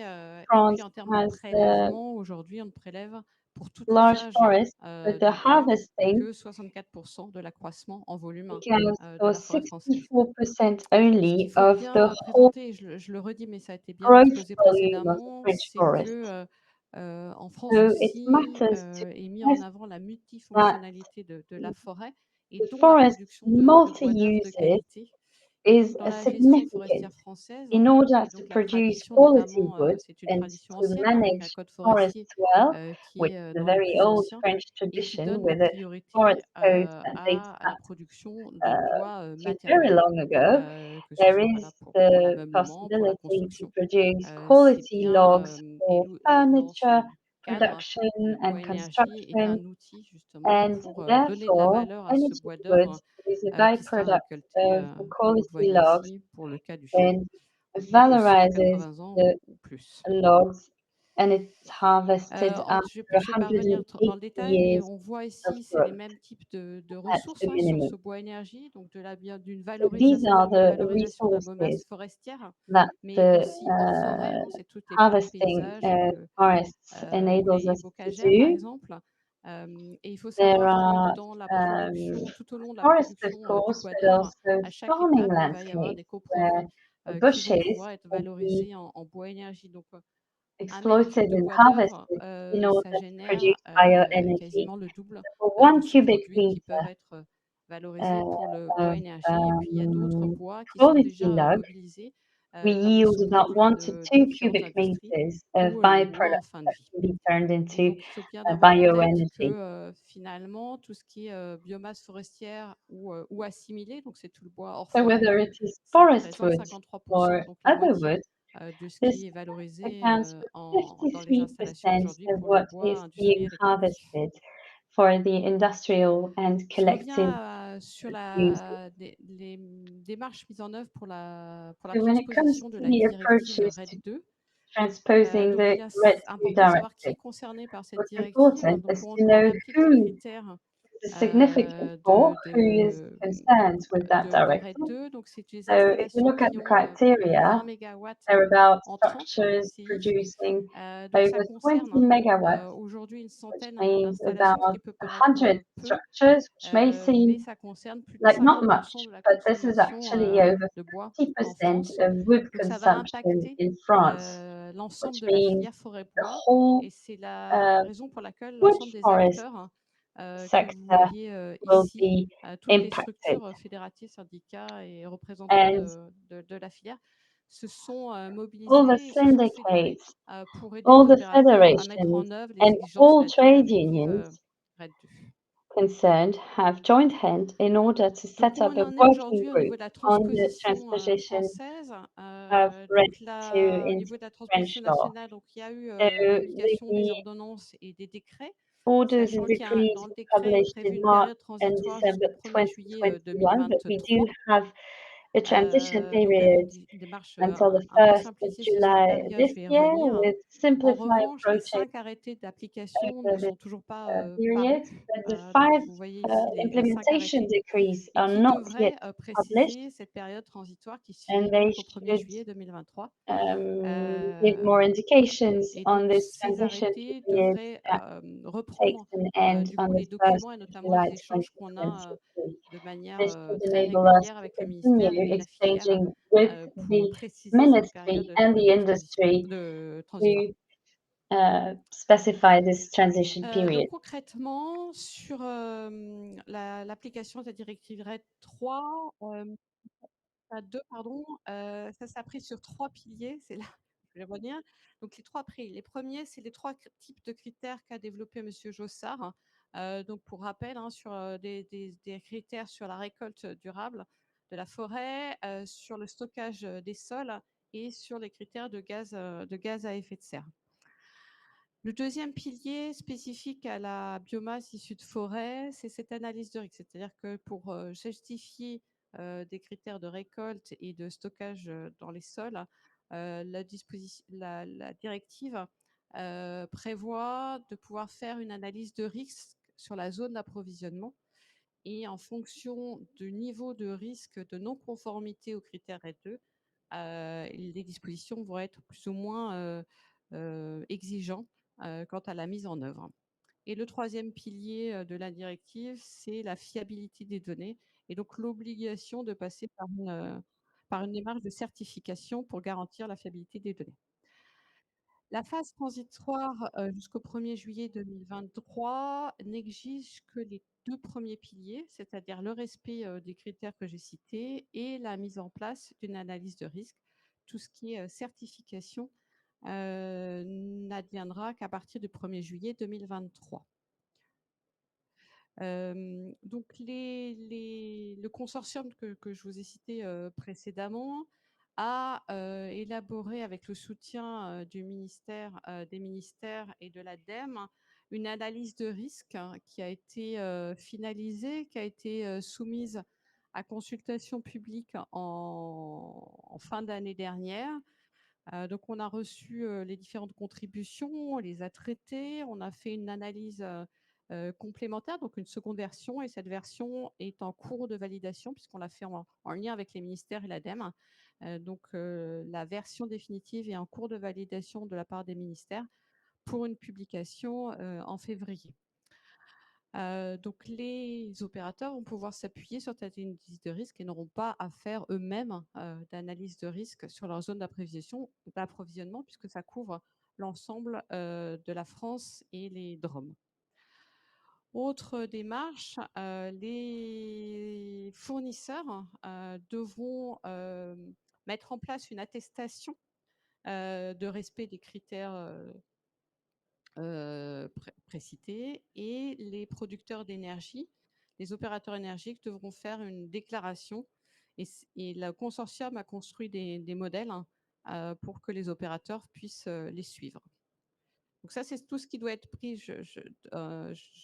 France en termes de has prélèvement, aujourd'hui, on ne prélève pour tout large usage forests, but the du bois harvesting que 64% de l'accroissement en volume accounts de for la forêt française. 64% Ce qu'il only faut of the bien whole présenter, et je le redis, mais ça a été bien growth exposé volume of the précédemment, French c'est forest. que en France So it aussi matters to est mis en stress avant la that multifonctionnalité de la forêt et the dont la forest production de bois neuf de multi-uses qualité. is Dans la gestion significant forestière française, in order et to donc la produce tradition quality notamment, wood c'est une and tradition to ancienne avec un manage code forests forestier well, qui with est the dans les very plus old anciens French et qui tradition donne la with a priorité forest code that dates à la back production de bois to very matériel, long ago. que ce There soit is voilà, pour the l'ameublement, pour la possibility to construction. produce C'est quality bien, logs et for dans furniture ce cadre, production le and bois énergie est construction, un outil justement and pour donner de la therefore valeur à ce energy bois wood d'œuvre is a qui sera byproduct récolté of the de votre quality logs ici pour le cas du and bois de valorizes 180 ans the ou plus. logs, and it's harvested Je after ne vais pas revenir 180 dans le détail, mais years on voit of ici, c'est les growth mêmes types de at ressources the sur minimum. ce bois énergie, donc d'une So these are the valorisation de la biomasse resources forestière, that mais the aussi hors forêt. C'est toutes les plantes harvesting paysages forests ou enables les us to bocagères, par do. exemple. Et il faut There savoir que are dans la production, tout au long de la forests, of production du course, bois but d'œuvre, also à chaque farming étape, il va y avoir des landscapes where coproduits qui vont bushes pouvoir être will be valorisés en bois énergie. Donc, un mètre cube exploited de and bois d'œuvre, harvested in order ça to génère produce bioenergy. quasiment le double For de 1 cubic sous-produits qui peuvent meter être valorisés pour le bois of énergie. Et puis, il y a d'autres bois qui sont quality déjà log, mobilisés we comme des yield about sous-produits 1 to 2 différentes cubic industries meters of ou les bois en byproducts fin de that vie. can be turned Et into donc, il faut bien avoir en tête bioenergy. que finalement, tout ce qui est biomasse forestière ou assimilée, donc c'est tout le bois hors So forêt, whether it is ça forest représente wood 53%, or donc la other moitié wood, de ce this qui est valorisé accounts for dans les installations 53% aujourd'hui of pour le what bois is being industriel et collectif. harvested for the industrial and Je collective reviens sur use. les démarches mises en œuvre pour la So when it comes transposition de to la the directive approaches RED to 2, transposing donc the il est RED 2 important de savoir qui directive, est concerné par cette what's directive. important Donc is on to know applique les who critères is significant for, who is concerned with that de RED directive. 2. Donc c'est des So if you installations look at qui the ont plus de criteria, 20 mégawatts they're about entrantes structures CI. producing Donc ça over 20 concerne megawatts, aujourd'hui une which centaine means d'installations, ce about qui peut paraître 100 peu, structures, which may mais seem ça concerne plus de like not 50% much, de la but this is consommation actually over de bois en 50% France. of wood Donc ça va consumption impacter in France, l'ensemble which de la means filière the forêt-bois, whole et c'est la raison pour laquelle wood l'ensemble des forest acteurs que vous sector voyez will ici, be toutes les impacted. structures fédératives, syndicats et représentants And de la filière se sont all the mobilisés et se sont fédérés syndicates, pour aider all les the opérateurs à mettre federations, en œuvre les and exigences all de la trade directive unions RED 2. concerned have joined hands in order to Donc, set où up on a en est working aujourd'hui au group niveau de la on the transposition transposition française. of RED Donc 2 là, au into niveau de la French transposition law. nationale, donc il y a eu So publication des the ordonnances et des décrets, orders and sachant qu'il y a decrees dans le were décret est published prévu in une March période and transitoire December jusqu'au 1er juillet 2021, but we do 2023. have a transition Donc avec period une démarche until the un peu 1st of simplifiée sur cette July période, this je vais y year revenir. with En simplified revanche, les approaches 5 arrêtés d'application ne over sont this toujours pas period, parus. but the Donc 5 vous voyez ici les 5 implementation arrêtés decrees et are qui not yet devraient published, préciser cette période transitoire qui se and finit they donc au 1er should juillet 2023. give more indications Et on donc this ces transition arrêtés period devraient that takes reprendre an end du on coup the les 1st documents et of notamment July les échanges qu'on a 2023. de manière This should très enable us régulière to avec le ministère continue et la filière exchanging with pour the préciser cette période ministry and the industry transitoire. to specify this transition period. Donc concrètement, sur l'application de la directive RED 3, 2, pardon, ça s'appuie sur 3 piliers, c'est là je vais revenir. Donc les 3 prix. Les premiers, c'est les 3 types de critères qu'a développé monsieur JOSSART. Donc pour rappel, hein, sur des critères sur la récolte durable de la forêt, sur le stockage des sols et sur les critères de gaz à effet de serre. Le deuxième pilier spécifique à la biomasse issue de forêt, c'est cette analyse de risque. C'est-à-dire que pour justifier des critères de récolte et de stockage dans les sols, la directive prévoit de pouvoir faire une analyse de risque sur la zone d'approvisionnement. Et en fonction du niveau de risque de non-conformité aux critères RED 2, les dispositions vont être plus ou moins exigeantes quant à la mise en œuvre. Et le troisième pilier de la directive, c'est la fiabilité des données et donc l'obligation de passer par une démarche de certification pour garantir la fiabilité des données. La phase transitoire jusqu'au 1er juillet 2023 n'exige que les 2 premiers piliers, c'est-à-dire le respect des critères que j'ai cités et la mise en place d'une analyse de risque. Tout ce qui est certification n'adviendra qu'à partir du 1er juillet 2023. Donc le consortium que je vous ai cité précédemment a élaboré avec le soutien des ministères et de l'ADEME une analyse de risque qui a été finalisée, qui a été soumise à consultation publique en fin d'année dernière. Donc on a reçu les différentes contributions, on les a traitées, on a fait une analyse complémentaire, donc une seconde version, et cette version est en cours de validation puisqu'on l'a fait en lien avec les ministères et l'ADEME. Donc la version définitive est en cours de validation de la part des ministères pour une publication en février. Donc les opérateurs vont pouvoir s'appuyer sur cette analyse de risque et n'auront pas à faire eux-mêmes d'analyse de risque sur leur zone d'approvisionnement puisque ça couvre l'ensemble de la France et les DROM. Autre démarche, les fournisseurs devront mettre en place une attestation de respect des critères précités et les producteurs d'énergie, les opérateurs énergiques devront faire une déclaration et le consortium a construit des modèles pour que les opérateurs puissent les suivre. Donc ça, c'est tout ce qui doit être pris. Je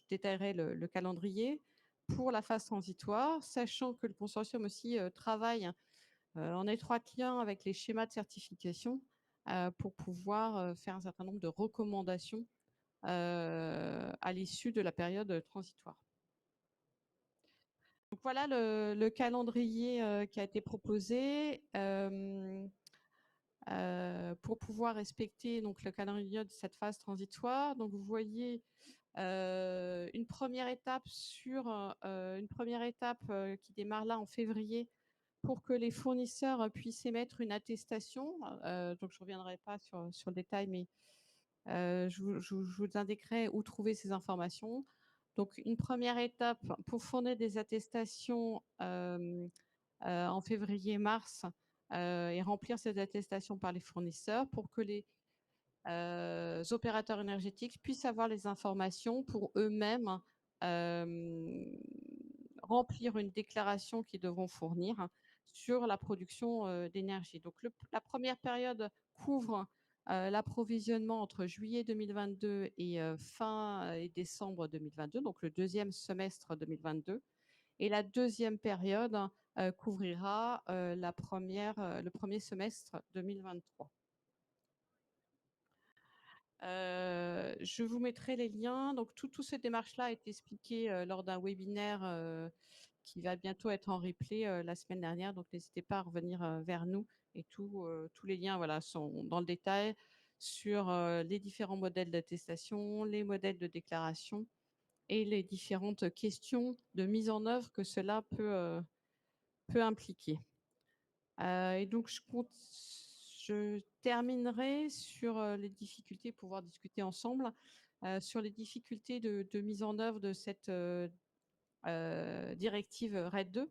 détaillerai le calendrier pour la phase transitoire, sachant que le consortium aussi travaille en étroit lien avec les schémas de certification pour pouvoir faire un certain nombre de recommandations à l'issue de la période transitoire. Donc voilà le calendrier qui a été proposé. Pour pouvoir respecter donc, le calendrier de cette phase transitoire. Donc vous voyez une première étape qui démarre là en février pour que les fournisseurs puissent émettre une attestation. Donc je ne reviendrai pas sur le détail, mais je vous indiquerai où trouver ces informations. Donc une première étape pour fournir des attestations en février-mars et remplir ces attestations par les fournisseurs pour que les opérateurs énergétiques puissent avoir les informations pour eux-mêmes remplir une déclaration qu'ils devront fournir sur la production d'énergie. Donc la première période couvre l'approvisionnement entre juillet 2022 et fin et décembre 2022, donc le deuxième semestre 2022. Et la deuxième période couvrira le premier semestre 2023. Je vous mettrai les liens. Donc, toutes ces démarches-là a été expliquées lors d'un webinaire qui va bientôt être en replay la semaine dernière. Donc, n'hésitez pas à revenir vers nous. Et tous les liens voilà, sont dans le détail sur les différents modèles d'attestation, les modèles de déclaration et les différentes questions de mise en œuvre que cela peut impliquer. Et donc, je terminerai sur les difficultés, pour pouvoir discuter ensemble, sur les difficultés de mise en œuvre de cette directive RED 2.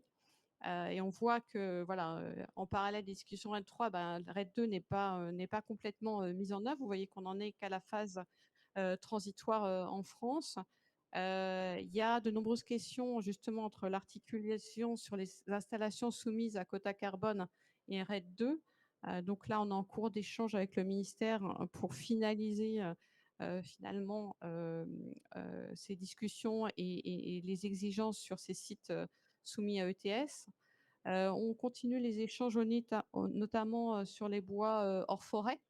Et on voit que, voilà, en parallèle des discussions RED 3, RED 2 n'est pas complètement mise en œuvre. Vous voyez qu'on n'en est qu'à la phase transitoire en France. Il y a de nombreuses questions justement entre l'articulation sur les installations soumises à quota carbone et RED 2. Donc là, on est en cours d'échange avec le ministère pour finaliser finalement ces discussions et les exigences sur ces sites soumis à ETS. On continue les échanges notamment sur les bois hors forêt.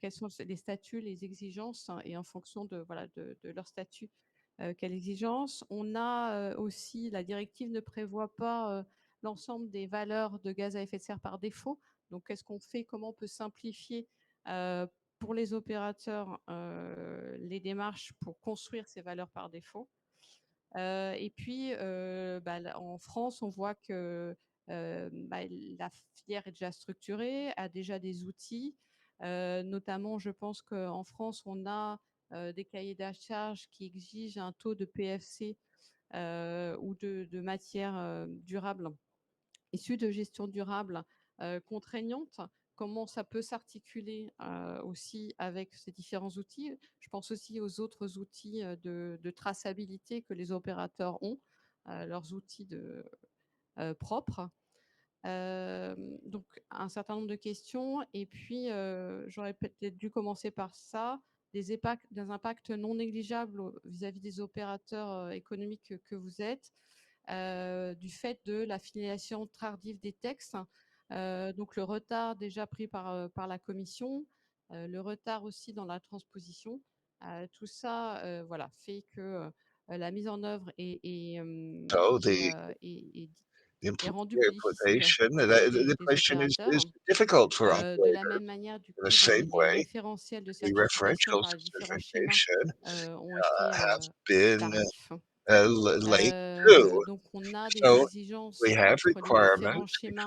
Quels sont les statuts, les exigences, et en fonction de leur statut, quelles exigences. On a aussi, la directive ne prévoit pas l'ensemble des valeurs de gaz à effet de serre par défaut. Donc, qu'est-ce qu'on fait? Comment on peut simplifier pour les opérateurs les démarches pour construire ces valeurs par défaut? Et puis, en France, on voit que la filière est déjà structurée, a déjà des outils. Notamment, je pense qu'en France, on a des cahiers de charges qui exigent un taux de PFC ou de matières durables issues de gestion durable contraignantes. Comment ça peut s'articuler aussi avec ces différents outils? Je pense aussi aux autres outils de traçabilité que les opérateurs ont, leurs outils propres. Donc, un certain nombre de questions. Et puis, j'aurais peut-être dû commencer par ça. Des impacts non négligeables vis-à-vis des opérateurs économiques que vous êtes, du fait de la filiation tardive des textes. Donc, le retard déjà pris par la Commission, le retard aussi dans la transposition. Tout ça fait que la mise en œuvre est rendu plus difficile pour des opérateurs. De la même manière, du coup, les référentiels de certification par les différents schémas ont été tardifs. Donc, on a des exigences entre les différents schémas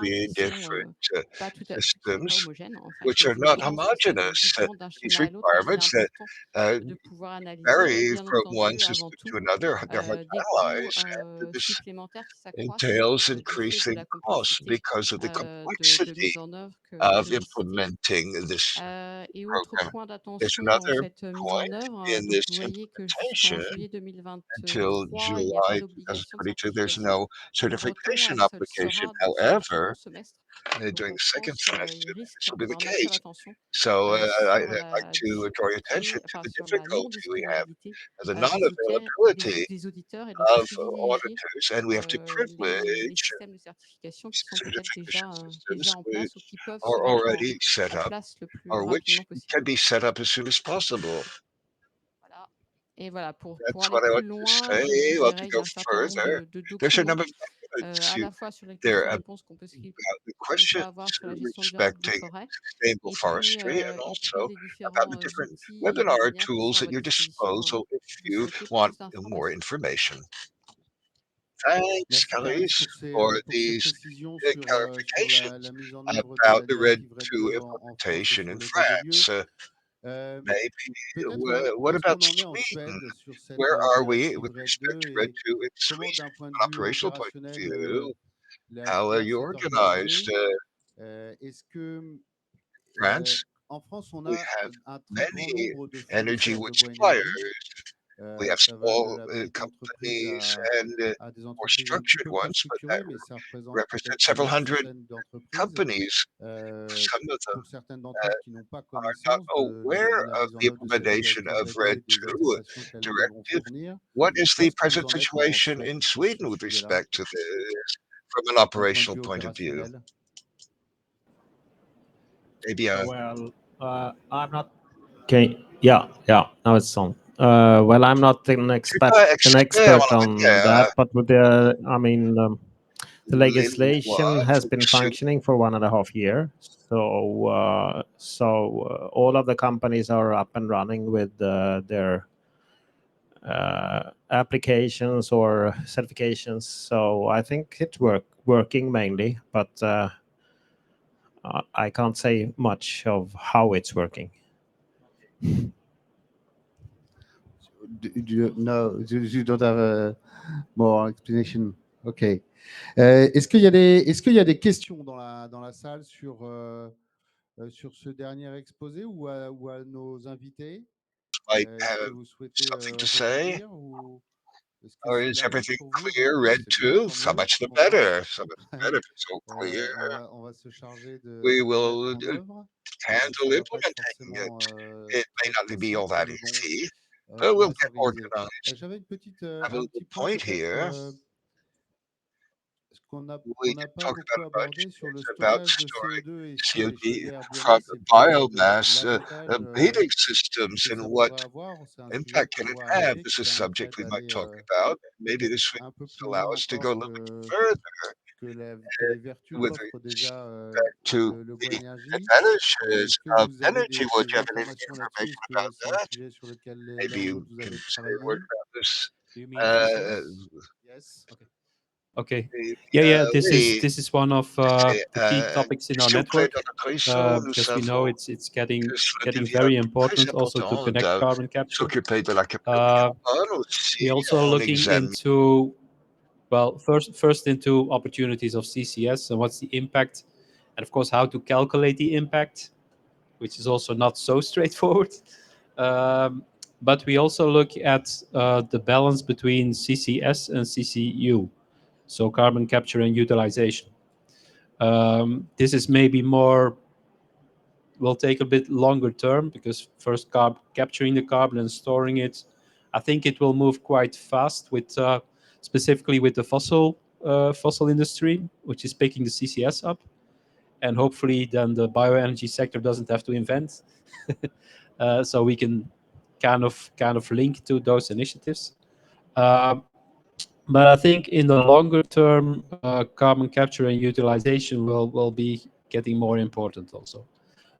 qui sont pas homogènes, en fait, les exigences qui sont différentes d'un schéma à l'autre. Donc, il est important de pouvoir analyser, et bien entendu, avant tout, des coûts supplémentaires qui s'accroissent du fait de la complexité de mise en œuvre que j'ai citée. Et autre point d'attention dans cette mise en œuvre, donc vous voyez que jusqu'en juillet 2023, il n'y a pas d'obligation de certification. Pour autant, elle se le sera dans un second semestre. Donc, en France, il risque d'avoir un attrait d'attention sur la difficulté, sur la non-disponibilité des auditeurs, et de privilégier les systèmes de certification qui sont peut-être déjà en place ou qui peuvent se mettre en place le plus rapidement possible. Voilà. Et voilà, pour aller plus loin, je dirais qu'il y a un certain nombre de documents, à la fois sur les questions-réponses qu'on peut avoir sur la gestion durable des forêts, et puis les différents outils et les manières qui sont à votre disposition. Vous souhaitez plus d'informations. Merci Clarisse pour ces précisions sur la mise en œuvre de la directive RED 2 en France et sur l'état des lieux. Peut-être où est-ce qu'on en est en Suède sur cette directive RED 2 et comment, d'un point de vue opérationnel, la Suède est organisée? Est-ce que en France, on a un très grand nombre de fournisseurs de bois énergie? Ça va de la petite entreprise à des entreprises un petit peu plus structurées, mais ça représente peut-être une centaine d'entreprises. Pour certaines d'entre elles qui n'ont pas connaissance de la mise en œuvre de cette directive RED 2 et des attestations qu'elles devront fournir. Où est-ce que vous en êtes en Suède sur ce sujet-là, d'un point de vue opérationnel? Well, I'm not. Okay. Yeah. Now it's on. Well, I'm not an expert on that, but with the legislation has been functioning for 1.5 years. So all of the companies are up and running with their applications or certifications. So I think it's working mainly, but I can't say much of how it's working. No, you don't have a more explanation. OK. Est-ce qu'il y a des questions dans la salle sur ce dernier exposé ou à nos invités? Est-ce que vous souhaitez rebondir ou est-ce que Or c'est is clair everything pour vous? clear, Non, red c'est bien, too? tant So mieux, much je the suis content. better. So much better if it's so clear. On va se charger de We le will mettre en œuvre. handle Ça va pas être implementing it. forcément It may très, not très be all simple, that mais bon, easy, but on we'll va get s'organiser. organized. J'avais I have a un little petit point point peut-être here. qu'on We n'a can pas talk beaucoup about a bunch abordé sur le about stockage de storing CO2 et sur les CO2 chaudières from biomasse et puis biomass l'avantage heating systems que and ça what pourrait avoir. C'est un sujet impact qu'on can it voit have? arriver This qui is a permettrait subject we might d'aller talk about. Maybe peut-être this will un peu plus allow loin us to encore go a little bit further que les vertus with qu'offre déjà respect to le Bois the Énergie. advantages Est-ce que of vous avez energy. Would des you have any informations là-dessus? information Est-ce que about c'est un that? sujet sur lequel l'un Maybe ou you l'autre vous can avez say a word travaillé? about this. Do you mean CCS? Yes. Okay. Yeah. This Oui, is one of the key topics in our question auprès network de notre réseau. Nous because we know savons it's getting que cela getting devient very très important also to important connect de carbon capture. s'occuper de la capture de carbone aussi. We're also On looking examine into, well, first into opportunities of CCS and what's the impact, and of course how to calculate the impact, which is also not so straightforward. But we also look at the balance between CCS and CCU, so carbon capture and utilization. This is maybe more, will take a bit longer term because first capturing the carbon and storing it, I think it will move quite fast with specifically with the fossil industry, which is picking the CCS up, and hopefully then the bioenergy sector doesn't have to invent, so we can kind of link to those initiatives. But I think in the longer term, carbon capture and utilization will be getting more important also.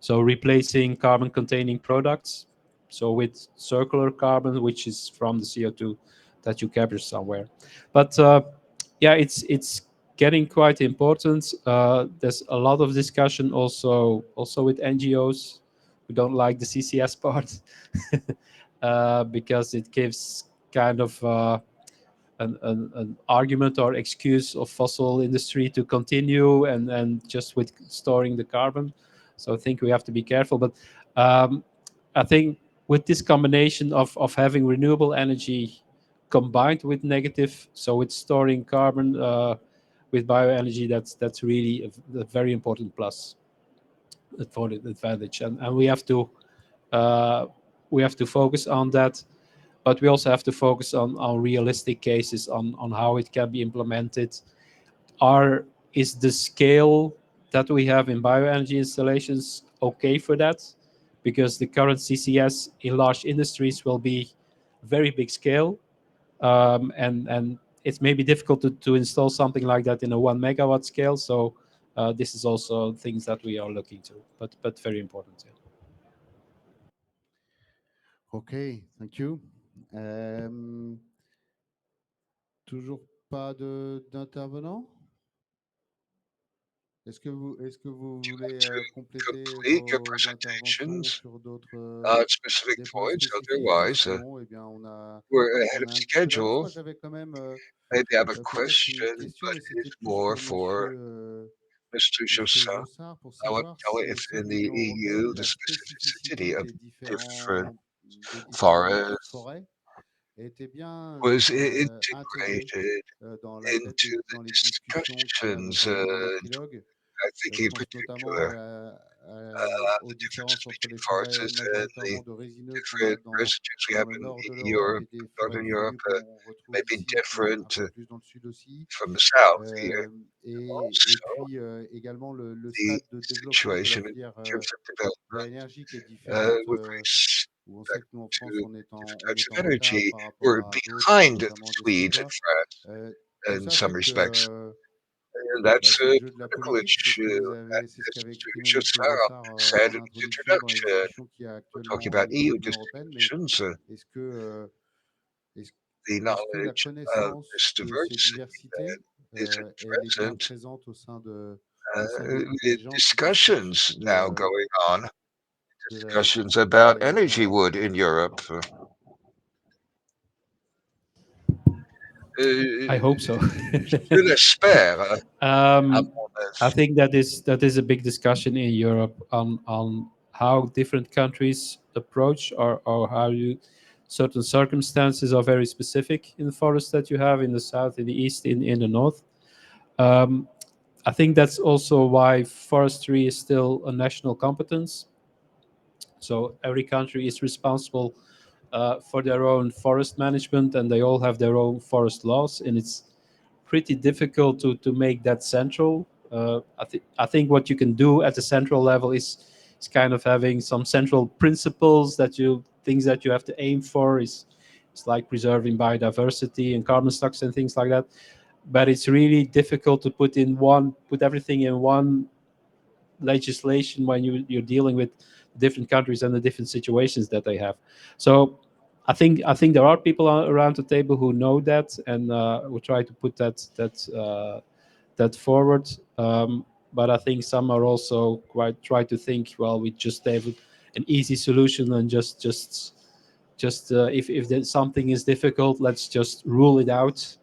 So replacing carbon-containing products, so with circular carbon, which is from the CO2 that you capture somewhere. But yeah, it's getting quite important. There's a lot of discussion also with NGOs who don't like the CCS part because it gives kind of an argument or excuse of fossil industry to continue and just with storing the carbon. So I think we have to be careful. But I think with this combination of having renewable energy combined with negative, so with storing carbon with bioenergy, that's really a very important plus for the advantage. And we have to focus on that. But we also have to focus on realistic cases on how it can be implemented. Is the scale that we have in bioenergy installations okay for that? Because the current CCS in large industries will be very big scale, and it's maybe difficult to install something like that in a 1 megawatt scale. So this is also things that we are looking to, but very important. Yeah. Okay, thank you. Toujours pas d'intervenants? Est-ce que vous voulez compléter vos interventions sur d'autres specific des points points. spécifiques? Ou Otherwise, sinon, eh bien, on we're ahead of a un petit peu d'avance. schedule. Moi, j'avais quand même Maybe I have a peut-être une question, question, but mais c'était it's plus more pour for Mr. Monsieur JOSSART. JOSSART pour I want savoir to know si au if sein in de the l'Union européenne, EU, the la specificity spécificité of different des différentes forests forêts était bien was intégrée integrated dans la tête into the dans les discussions qu'il y a discussions. notamment dans les trilogues. I think Je in pense notamment particular, aux the differences différences entre between les forêts forests and the majoritairement de résineux qu'on a different residues we dans have le in nord de l'Europe Europe, et des forêts de Northern Europe, feuillus qu'on retrouve may be ici, un different peu plus dans le sud aussi. from the south here. Et Also, puis également le the stade de développement de la situation in filière terms of bois development énergie qui est différente, with où on sait respect que nous en to France, on different on types est of en retard energy. par rapport We're à d'autres, behind notamment des Sweden and Suédois. France Tout in ça some fait respects. que And that's c'est le jeu de la critical politique, c'est ce que vous issue. avez, c'est ce As qu'avait Mr. exprimé Monsieur Jossard Jossard said en in his introduction dans les introduction, discussions qu'il y a we're talking actuellement au about niveau EU de l'Union européenne. Mais distributions. est-ce que the est-ce que la knowledge of connaissance this de ces diversity diversités, that is elle est bien present. présente au sein des gens qui Discussions s'occupent now going on, de discussions la about production energy d'énergie? wood in Europe. I hope so. Je l'espère. I think that is a big discussion in Europe on how different countries approach or how certain circumstances are very specific in the forest that you have in the south, in the east, in the north. I think that's also why forestry is still a national competence. So every country is responsible for their own forest management, and they all have their own forest laws, and it's pretty difficult to make that central. I think what you can do at the central level is kind of having some central principles things that you have to aim for. It's like preserving biodiversity and carbon stocks and things like that. But it's really difficult to put everything in one legislation when you're dealing with different countries and the different situations that they have. So I think there are people around the table who know that and will try to put that forward. But I think some are also quite try to think, well, we just have an easy solution and just if something is difficult, let's just rule it out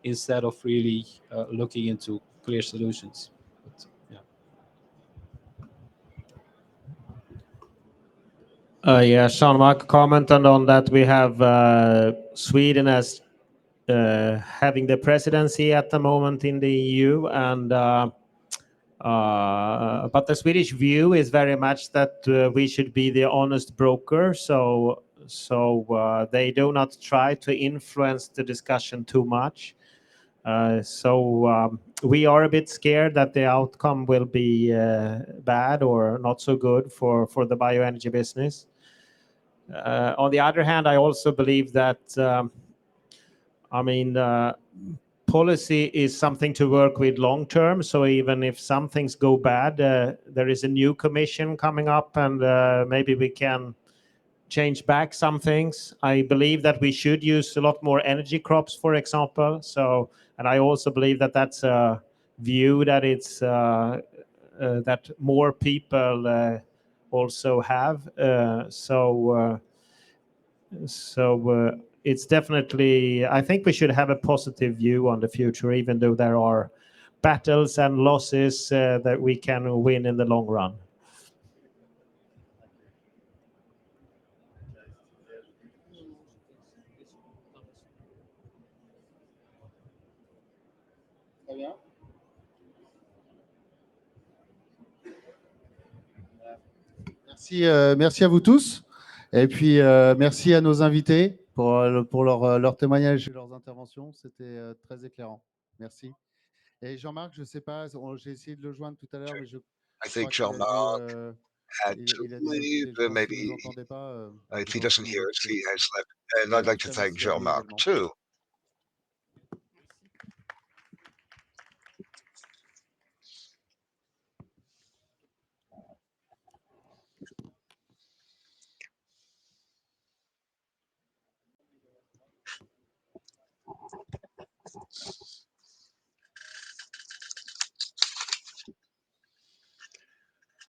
instead of really looking into clear solutions. But, yeah, Jean-Marc commented on that. We have Sweden as having the presidency at the moment in the EU, and but the Swedish view is very much that we should be the honest broker. So they do not try to influence the discussion too much. So we are a bit scared that the outcome will be bad or not so good for the bioenergy business. On the other hand, I also believe that policy is something to work with long term. So even if some things go bad, there is a new commission coming up, and maybe we can change back some things. I believe that we should use a lot more energy crops, for example. And I also believe that that's a view that it's that more people also have. So it's definitely, I think we should have a positive view on the future, even though there are battles and losses that we can win in the long run. Merci à vous tous. Et puis, merci à nos invités pour leur témoignage et leurs interventions. C'était très éclairant. Merci. Et Jean-Marc, je ne sais pas, j'ai essayé de le joindre tout à l'heure, mais I think Jean-Marc had to leave, maybe if he doesn't hear us, he has left. And I'd like to thank Jean-Marc too.